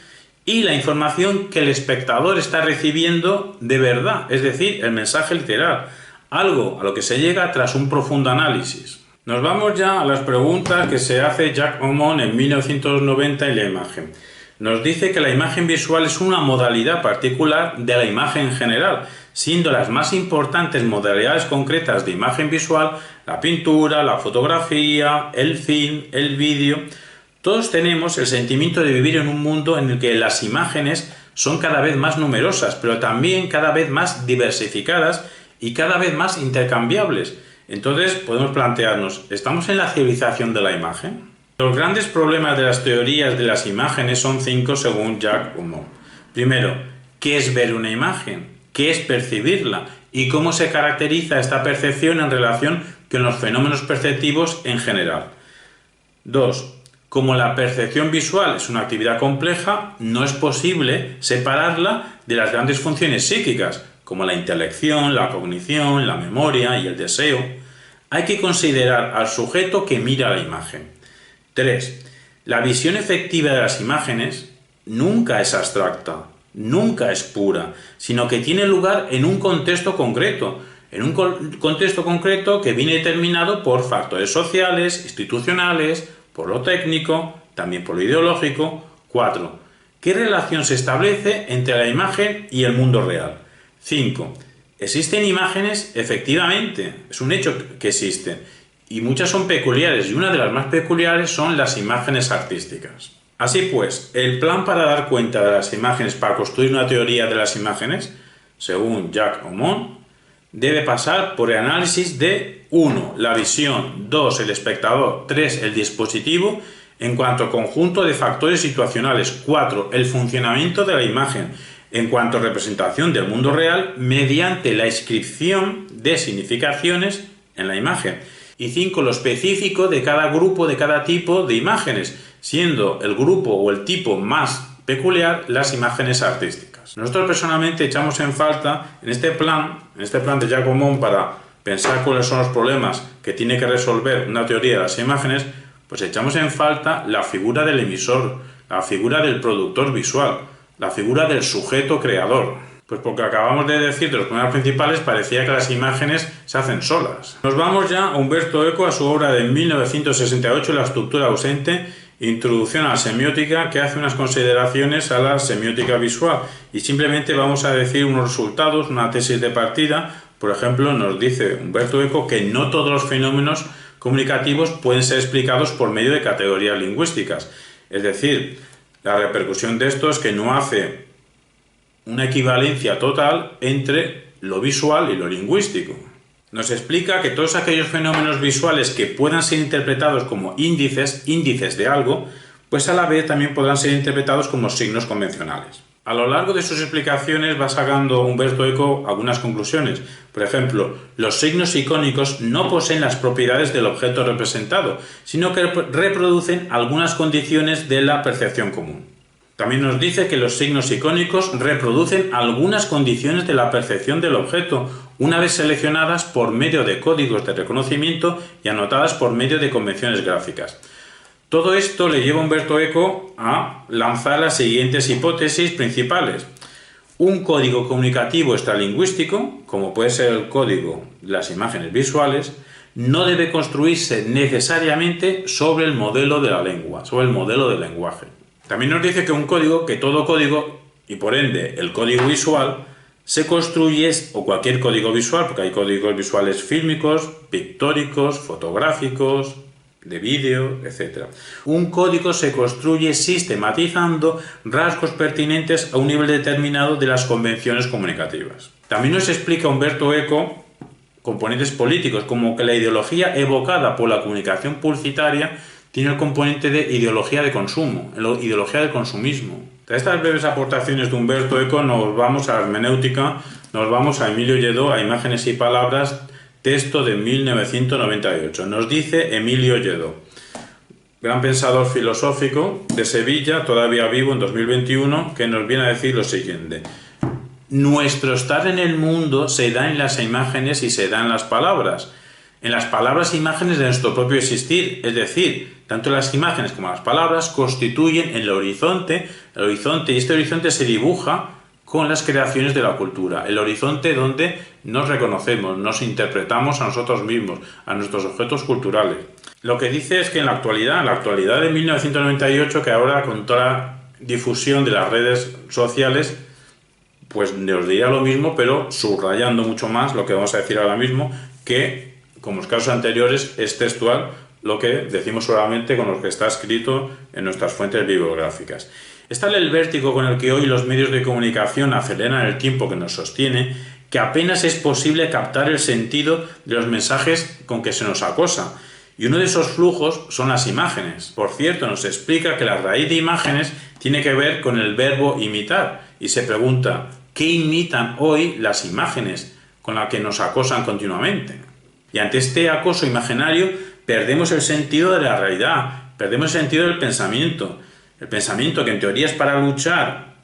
y la información que el espectador está recibiendo de verdad, es decir, el mensaje literal, algo a lo que se llega tras un profundo análisis. Nos vamos ya a las preguntas que se hace Jacques Aumont en 1990 en la imagen. Nos dice que la imagen visual es una modalidad particular de la imagen en general, siendo las más importantes modalidades concretas de imagen visual la pintura, la fotografía, el film, el vídeo. Todos tenemos el sentimiento de vivir en un mundo en el que las imágenes son cada vez más numerosas, pero también cada vez más diversificadas y cada vez más intercambiables. Entonces podemos plantearnos, ¿estamos en la civilización de la imagen? Los grandes problemas de las teorías de las imágenes son 5 según Jacques Aumont. Primero, ¿qué es ver una imagen? ¿Qué es percibirla? ¿Y cómo se caracteriza esta percepción en relación con los fenómenos perceptivos en general? 2. Como la percepción visual es una actividad compleja, no es posible separarla de las grandes funciones psíquicas, como la intelección, la cognición, la memoria y el deseo. Hay que considerar al sujeto que mira la imagen. 3. La visión efectiva de las imágenes nunca es abstracta, nunca es pura, sino que tiene lugar en un contexto concreto, que viene determinado por factores sociales, institucionales, por lo técnico, también por lo ideológico. 4. ¿Qué relación se establece entre la imagen y el mundo real? 5. ¿Existen imágenes? Efectivamente, es un hecho que existen, y muchas son peculiares, y una de las más peculiares son las imágenes artísticas. Así pues, el plan para dar cuenta de las imágenes, para construir una teoría de las imágenes, según Jacques Aumont, debe pasar por el análisis de 1. La visión, 2. El espectador, 3. El dispositivo en cuanto a conjunto de factores situacionales, 4. El funcionamiento de la imagen en cuanto a representación del mundo real mediante la inscripción de significaciones en la imagen, y 5. Lo específico de cada grupo, de cada tipo de imágenes, siendo el grupo o el tipo más peculiar las imágenes artísticas. Nosotros personalmente echamos en falta en este plan de Jacques Aumont, para pensar cuáles son los problemas que tiene que resolver una teoría de las imágenes, pues echamos en falta la figura del emisor, la figura del productor visual, la figura del sujeto creador. Pues porque acabamos de decir de los problemas principales, parecía que las imágenes se hacen solas. Nos vamos ya a Umberto Eco, a su obra de 1968, La estructura ausente, Introducción a la semiótica, que hace unas consideraciones a la semiótica visual, y simplemente vamos a decir unos resultados, una tesis de partida. Por ejemplo, nos dice Umberto Eco que no todos los fenómenos comunicativos pueden ser explicados por medio de categorías lingüísticas, es decir, la repercusión de esto es que no hace una equivalencia total entre lo visual y lo lingüístico. Nos explica que todos aquellos fenómenos visuales que puedan ser interpretados como índices de algo, pues a la vez también podrán ser interpretados como signos convencionales. A lo largo de sus explicaciones va sacando Umberto Eco algunas conclusiones. Por ejemplo, los signos icónicos no poseen las propiedades del objeto representado, sino que reproducen algunas condiciones de la percepción común. También nos dice que los signos icónicos reproducen algunas condiciones de la percepción del objeto, una vez seleccionadas por medio de códigos de reconocimiento y anotadas por medio de convenciones gráficas. Todo esto le lleva a Umberto Eco a lanzar las siguientes hipótesis principales. Un código comunicativo extralingüístico, como puede ser el código de las imágenes visuales, no debe construirse necesariamente sobre el modelo de la lengua, sobre el modelo del lenguaje. También nos dice que todo código, y por ende el código visual, se construye, o cualquier código visual, porque hay códigos visuales fílmicos, pictóricos, fotográficos, de vídeo, etc. Un código se construye sistematizando rasgos pertinentes a un nivel determinado de las convenciones comunicativas. También nos explica Umberto Eco componentes políticos, como que la ideología evocada por la comunicación publicitaria tiene el componente de ideología de consumo, ideología del consumismo. De estas breves aportaciones de Umberto Eco nos vamos a la hermenéutica, nos vamos a Emilio Lledó, a Imágenes y Palabras, texto de 1998. Nos dice Emilio Lledó, gran pensador filosófico de Sevilla, todavía vivo en 2021, que nos viene a decir lo siguiente: nuestro estar en el mundo se da en las imágenes y se da en las palabras. En las palabras e imágenes de nuestro propio existir, es decir, tanto las imágenes como las palabras constituyen el horizonte, y este horizonte se dibuja con las creaciones de la cultura, el horizonte donde nos reconocemos, nos interpretamos a nosotros mismos, a nuestros objetos culturales. Lo que dice es que en la actualidad de 1998, que ahora con toda la difusión de las redes sociales, pues nos diría lo mismo, pero subrayando mucho más lo que vamos a decir ahora mismo, que como los casos anteriores es textual lo que decimos solamente con lo que está escrito en nuestras fuentes bibliográficas. Es tal el vértigo con el que hoy los medios de comunicación aceleran el tiempo que nos sostiene, que apenas es posible captar el sentido de los mensajes con que se nos acosa. Y uno de esos flujos son las imágenes. Por cierto, nos explica que la raíz de imágenes tiene que ver con el verbo imitar. Y se pregunta, ¿qué imitan hoy las imágenes con las que nos acosan continuamente? Y ante este acoso imaginario perdemos el sentido de la realidad, perdemos el sentido del pensamiento. El pensamiento, que en teoría es para luchar,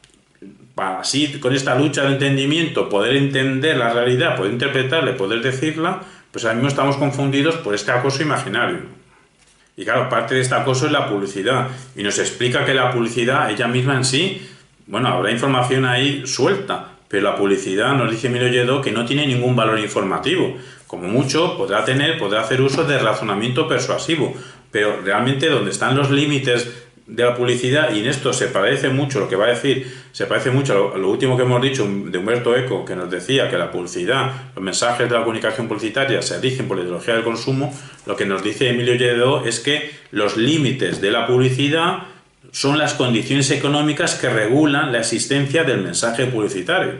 para así con esta lucha de entendimiento poder entender la realidad, poder interpretarla, poder decirla, pues ahora mismo estamos confundidos por este acoso imaginario. Y claro, parte de este acoso es la publicidad. Y nos explica que la publicidad, ella misma en sí, bueno, habrá información ahí suelta, pero la publicidad, nos dice Emilio Lledó, que no tiene ningún valor informativo. Como mucho podrá hacer uso de razonamiento persuasivo, pero realmente donde están los límites de la publicidad, y en esto se parece mucho, lo que va a decir, se parece mucho a lo último que hemos dicho de Umberto Eco, que nos decía que la publicidad, los mensajes de la comunicación publicitaria se rigen por la ideología del consumo. Lo que nos dice Emilio Lledó es que los límites de la publicidad son las condiciones económicas que regulan la existencia del mensaje publicitario.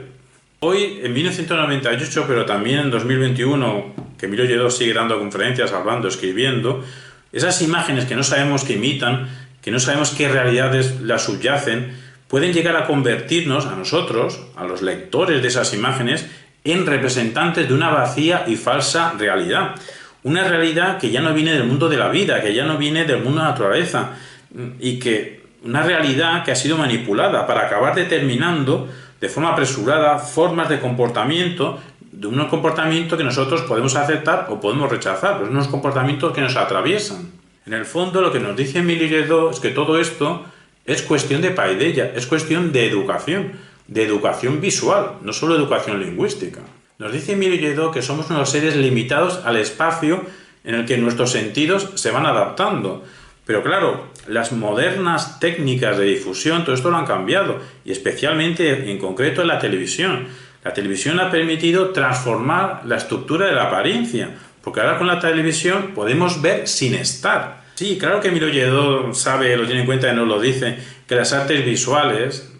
Hoy, en 1998, pero también en 2021, que Emilio Lledó sigue dando conferencias, hablando, escribiendo, esas imágenes que no sabemos que imitan, que no sabemos qué realidades las subyacen, pueden llegar a convertirnos, a nosotros, a los lectores de esas imágenes, en representantes de una vacía y falsa realidad. Una realidad que ya no viene del mundo de la vida, que ya no viene del mundo de la naturaleza, y que una realidad que ha sido manipulada para acabar determinando de forma apresurada formas de comportamiento, de unos comportamientos que nosotros podemos aceptar o podemos rechazar, pero unos comportamientos que nos atraviesan. En el fondo, lo que nos dice Emilio Lledó es que todo esto es cuestión de paideia, es cuestión de educación visual, no solo educación lingüística. Nos dice Emilio Lledó que somos unos seres limitados al espacio en el que nuestros sentidos se van adaptando. Pero claro, las modernas técnicas de difusión, todo esto lo han cambiado, y especialmente en concreto en la televisión. La televisión ha permitido transformar la estructura de la apariencia, porque ahora con la televisión podemos ver sin estar. Sí, claro que Emilio Lledó sabe, lo tiene en cuenta y nos lo dice, que las artes visuales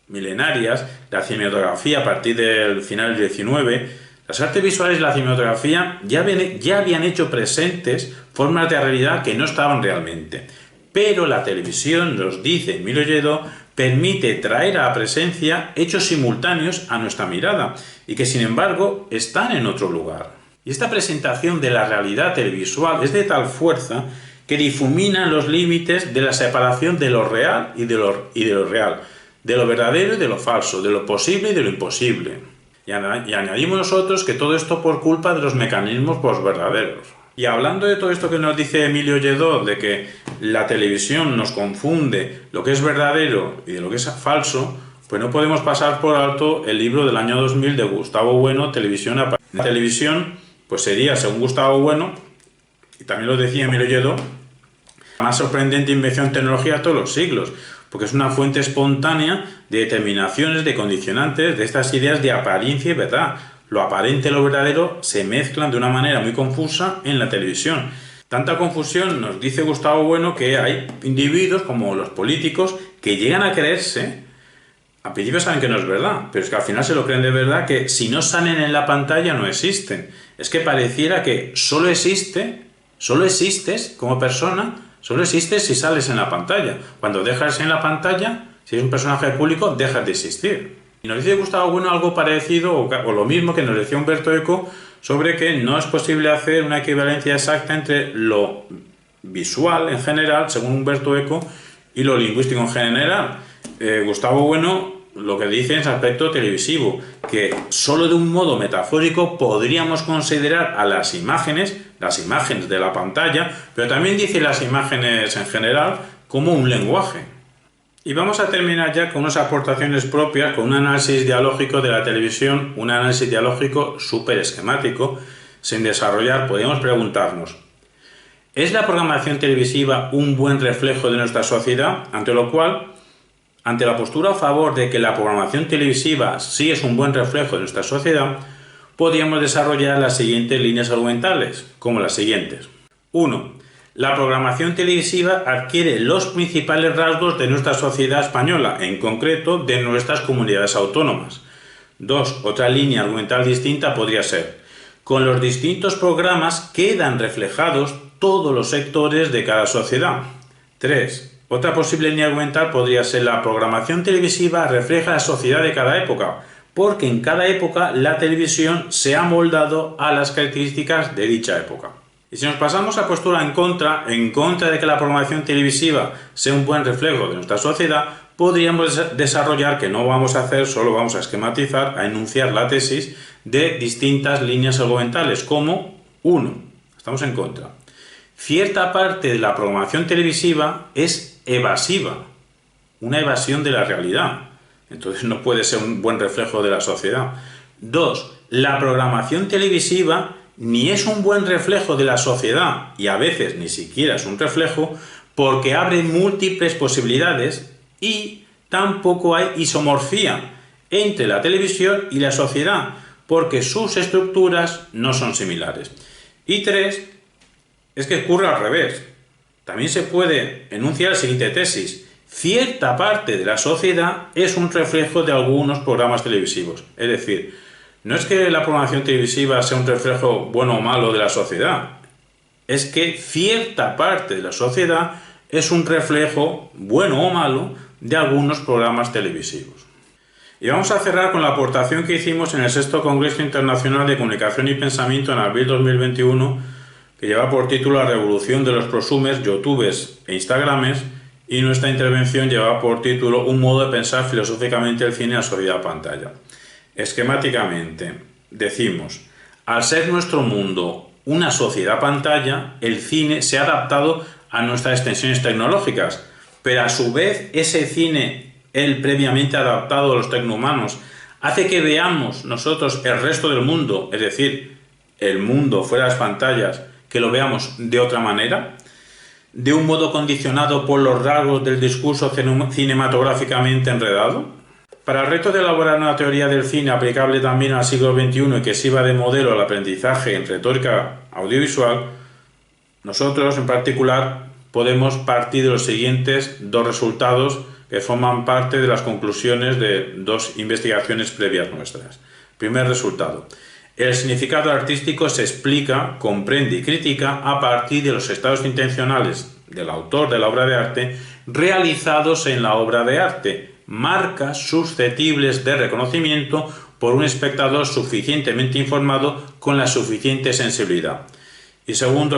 milenarias, la cinematografía a partir del final del XIX, las artes visuales y la cinematografía ya habían hecho presentes formas de realidad que no estaban realmente. Pero la televisión, nos dice Emilio Lledó, permite traer a la presencia hechos simultáneos a nuestra mirada y que sin embargo están en otro lugar. Y esta presentación de la realidad televisual es de tal fuerza que difumina los límites de la separación de lo real y de lo real, de lo verdadero y de lo falso, de lo posible y de lo imposible. Y añadimos nosotros que todo esto por culpa de los mecanismos posverdaderos. Y hablando de todo esto que nos dice Emilio Lledó, de que la televisión nos confunde lo que es verdadero y de lo que es falso, pues no podemos pasar por alto el libro del año 2000 de Gustavo Bueno, Televisión. La televisión, pues sería, según Gustavo Bueno, y también lo decía Emilio Lledó, la más sorprendente invención tecnológica de todos los siglos, porque es una fuente espontánea de determinaciones, de condicionantes, de estas ideas de apariencia y verdad. Lo aparente y lo verdadero se mezclan de una manera muy confusa en la televisión. Tanta confusión, nos dice Gustavo Bueno, que hay individuos como los políticos que llegan a creerse, al principio saben que no es verdad, pero es que al final se lo creen de verdad, que si no salen en la pantalla no existen. Es que pareciera que solo existes como persona, solo existes si sales en la pantalla. Cuando dejas en la pantalla, si eres un personaje público, dejas de existir. Y nos dice Gustavo Bueno algo parecido, o lo mismo que nos decía Umberto Eco, sobre que no es posible hacer una equivalencia exacta entre lo visual en general, según Umberto Eco, y lo lingüístico en general. Gustavo Bueno lo que dice en ese aspecto televisivo, que solo de un modo metafórico podríamos considerar a las imágenes de la pantalla, pero también dice las imágenes en general como un lenguaje. Y vamos a terminar ya con unas aportaciones propias, con un análisis dialógico de la televisión, un análisis dialógico súper esquemático, sin desarrollar. Podemos preguntarnos, ¿es la programación televisiva un buen reflejo de nuestra sociedad? Ante lo cual, ante la postura a favor de que la programación televisiva sí es un buen reflejo de nuestra sociedad, podríamos desarrollar las siguientes líneas argumentales, como las siguientes. 1. La programación televisiva adquiere los principales rasgos de nuestra sociedad española, en concreto de nuestras comunidades autónomas. 2. Otra línea argumental distinta podría ser: con los distintos programas quedan reflejados todos los sectores de cada sociedad. 3. Otra posible línea argumental podría ser: la programación televisiva refleja la sociedad de cada época, porque en cada época la televisión se ha moldado a las características de dicha época. Y si nos pasamos a postura en contra de que la programación televisiva sea un buen reflejo de nuestra sociedad, podríamos desarrollar, que no vamos a hacer, solo vamos a esquematizar, a enunciar la tesis de distintas líneas argumentales, como 1. Estamos en contra. Cierta parte de la programación televisiva es evasiva, una evasión de la realidad. Entonces no puede ser un buen reflejo de la sociedad. 2. La programación televisiva ni es un buen reflejo de la sociedad, y a veces ni siquiera es un reflejo, porque abre múltiples posibilidades, y tampoco hay isomorfía entre la televisión y la sociedad, porque sus estructuras no son similares. Y 3. Es que ocurre al revés. También se puede enunciar la siguiente tesis: cierta parte de la sociedad es un reflejo de algunos programas televisivos. Es decir, no es que la programación televisiva sea un reflejo bueno o malo de la sociedad, es que cierta parte de la sociedad es un reflejo bueno o malo de algunos programas televisivos. Y vamos a cerrar con la aportación que hicimos en el 6º Congreso Internacional de Comunicación y Pensamiento en abril 2021, que lleva por título La revolución de los prosumers, youtubers e instagrames, y nuestra intervención lleva por título Un modo de pensar filosóficamente el cine y la sociedad pantalla. Esquemáticamente, decimos: al ser nuestro mundo una sociedad pantalla, el cine se ha adaptado a nuestras extensiones tecnológicas, pero a su vez ese cine, el previamente adaptado a los tecnohumanos, hace que veamos nosotros el resto del mundo, es decir, el mundo fuera de las pantallas, que lo veamos de otra manera, de un modo condicionado por los rasgos del discurso cinematográficamente enredado. Para el reto de elaborar una teoría del cine aplicable también al siglo XXI y que sirva de modelo al aprendizaje en retórica audiovisual, nosotros en particular podemos partir de los siguientes 2 resultados que forman parte de las conclusiones de 2 investigaciones previas nuestras. Primer resultado: el significado artístico se explica, comprende y critica a partir de los estados intencionales del autor de la obra de arte realizados en la obra de arte, marcas susceptibles de reconocimiento por un espectador suficientemente informado con la suficiente sensibilidad. Y segundo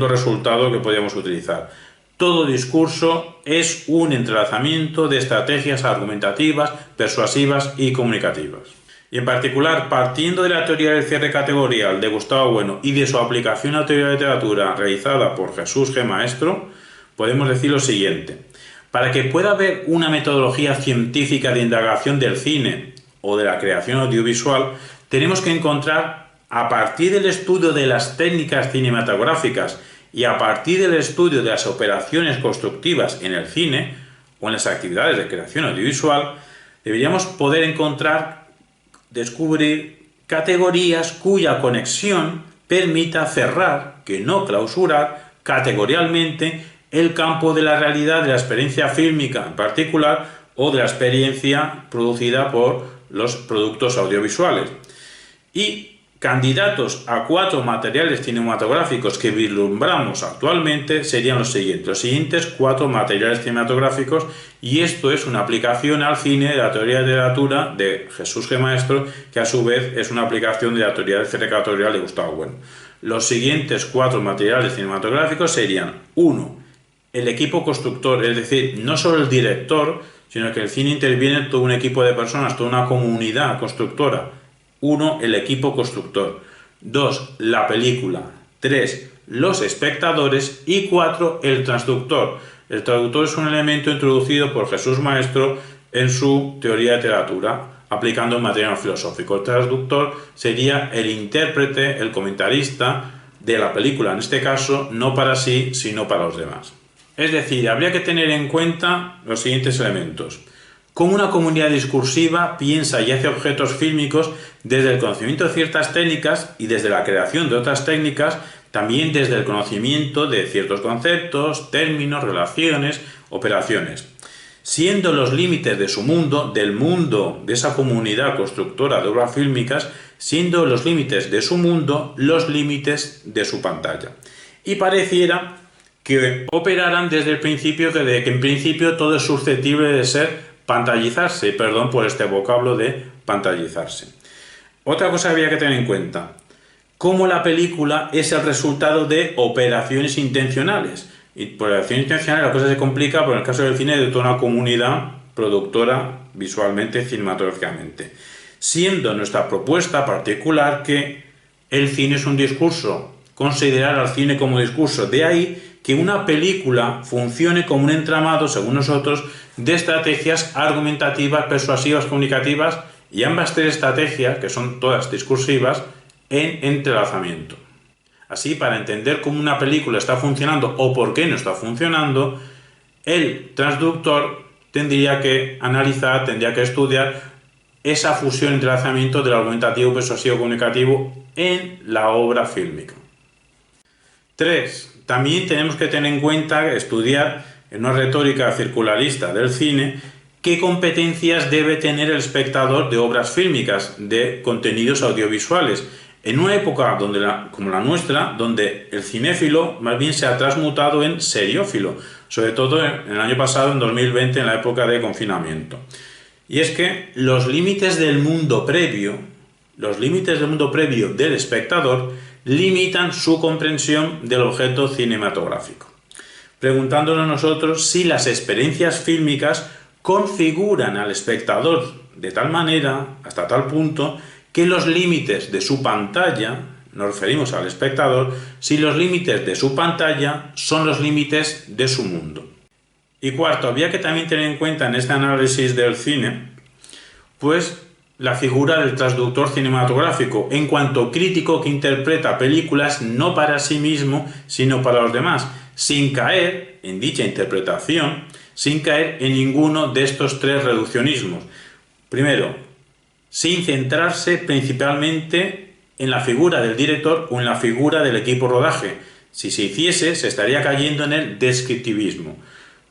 resultado que podríamos utilizar: todo discurso es un entrelazamiento de estrategias argumentativas, persuasivas y comunicativas. Y en particular, partiendo de la teoría del cierre categorial de Gustavo Bueno y de su aplicación a la teoría de literatura realizada por Jesús G. Maestro, podemos decir lo siguiente: para que pueda haber una metodología científica de indagación del cine o de la creación audiovisual, tenemos que encontrar, a partir del estudio de las técnicas cinematográficas y a partir del estudio de las operaciones constructivas en el cine o en las actividades de creación audiovisual, deberíamos poder descubrir categorías cuya conexión permita cerrar, que no clausurar, categorialmente el campo de la realidad de la experiencia fílmica en particular o de la experiencia producida por los productos audiovisuales. Y candidatos a 4 materiales cinematográficos que vislumbramos actualmente serían los siguientes 4 materiales cinematográficos, y esto es una aplicación al cine de la teoría de literatura de Jesús G. Maestro, que a su vez es una aplicación de la teoría del cierre categorial de Gustavo Bueno. Los siguientes 4 materiales cinematográficos serían: 1. El equipo constructor, es decir, no solo el director, sino que el cine interviene todo un equipo de personas, toda una comunidad constructora. 1. El equipo constructor. 2. La película. 3. Los espectadores. Y 4. El traductor. El traductor es un elemento introducido por Jesús Maestro en su teoría de literatura, aplicando el material filosófico. El traductor sería el intérprete, el comentarista de la película, en este caso, no para sí, sino para los demás. Es decir, habría que tener en cuenta los siguientes elementos: cómo una comunidad discursiva piensa y hace objetos fílmicos desde el conocimiento de ciertas técnicas y desde la creación de otras técnicas, también desde el conocimiento de ciertos conceptos, términos, relaciones, operaciones, siendo los límites de su mundo, del mundo de esa comunidad constructora de obras fílmicas, siendo los límites de su mundo los límites de su pantalla. y pareciera que operaran desde el principio, de que en principio todo es susceptible de ser pantallizarse, perdón por este vocablo de pantallizarse. Otra cosa que había que tener en cuenta, cómo la película es el resultado de operaciones intencionales. Y por operaciones intencionales la cosa se complica, pero en el caso del cine de toda una comunidad productora visualmente, cinematográficamente. Siendo nuestra propuesta particular que el cine es un discurso, considerar al cine como discurso, de ahí que una película funcione como un entramado, según nosotros, de estrategias argumentativas, persuasivas, comunicativas, y ambas tres estrategias, que son todas discursivas, en entrelazamiento. Así, para entender cómo una película está funcionando o por qué no está funcionando, el transductor tendría que analizar, tendría que estudiar esa fusión, entrelazamiento del argumentativo, persuasivo, comunicativo en la obra fílmica. 3. También tenemos que tener en cuenta, estudiar en una retórica circularista del cine, qué competencias debe tener el espectador de obras fílmicas, de contenidos audiovisuales, en una época como la nuestra, donde el cinéfilo más bien se ha transmutado en seriófilo, sobre todo en el año pasado, en 2020, en la época de confinamiento. Y es que los límites del mundo previo del espectador limitan su comprensión del objeto cinematográfico, preguntándonos nosotros si las experiencias fílmicas configuran al espectador de tal manera, hasta tal punto, que los límites de su pantalla, nos referimos al espectador, si los límites de su pantalla son los límites de su mundo. Y cuarto, había que también tener en cuenta en este análisis del cine, pues la figura del transductor cinematográfico, en cuanto crítico que interpreta películas no para sí mismo, sino para los demás, sin caer en dicha interpretación, sin caer en ninguno de estos tres reduccionismos. Primero, sin centrarse principalmente en la figura del director o en la figura del equipo rodaje. Si se hiciese, se estaría cayendo en el descriptivismo.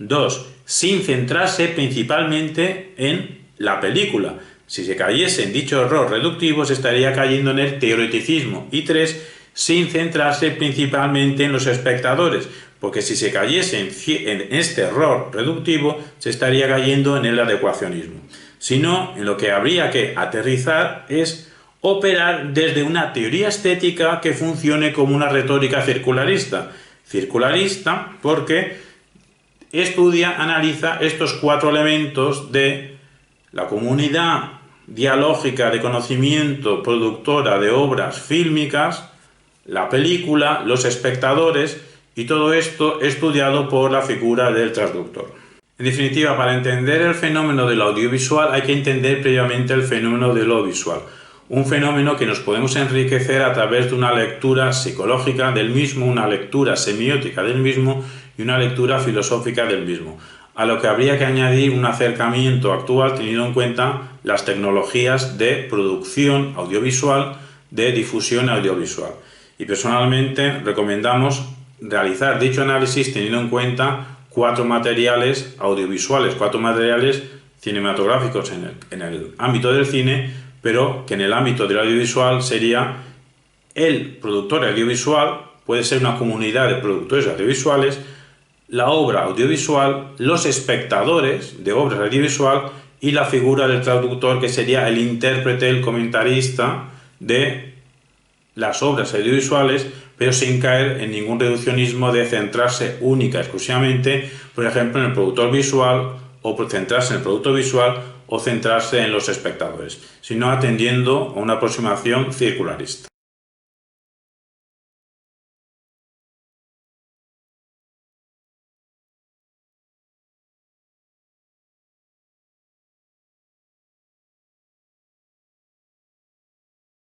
2. Sin centrarse principalmente en la película. Si se cayese en dicho error reductivo, se estaría cayendo en el teoreticismo. Y 3. Sin centrarse principalmente en los espectadores, porque si se cayese en este error reductivo, se estaría cayendo en el adecuacionismo. Sino, en lo que habría que aterrizar es operar desde una teoría estética que funcione como una retórica circularista. Circularista porque estudia, analiza estos 4 elementos de la comunidad dialógica de conocimiento productora de obras fílmicas, la película, los espectadores, y todo esto estudiado por la figura del transductor. En definitiva, para entender el fenómeno del audiovisual hay que entender previamente el fenómeno de lo visual. Un fenómeno que nos podemos enriquecer a través de una lectura psicológica del mismo, una lectura semiótica del mismo y una lectura filosófica del mismo. A lo que habría que añadir un acercamiento actual teniendo en cuenta las tecnologías de producción audiovisual, de difusión audiovisual. Y personalmente recomendamos realizar dicho análisis teniendo en cuenta 4 materiales audiovisuales, 4 materiales cinematográficos en el ámbito del cine, pero que en el ámbito del audiovisual sería el productor audiovisual, puede ser una comunidad de productores audiovisuales, la obra audiovisual, los espectadores de obras audiovisual y la figura del traductor, que sería el intérprete, el comentarista de las obras audiovisuales, pero sin caer en ningún reduccionismo de centrarse única exclusivamente, por ejemplo, en el productor visual, o centrarse en el producto visual, o centrarse en los espectadores, sino atendiendo a una aproximación circularista.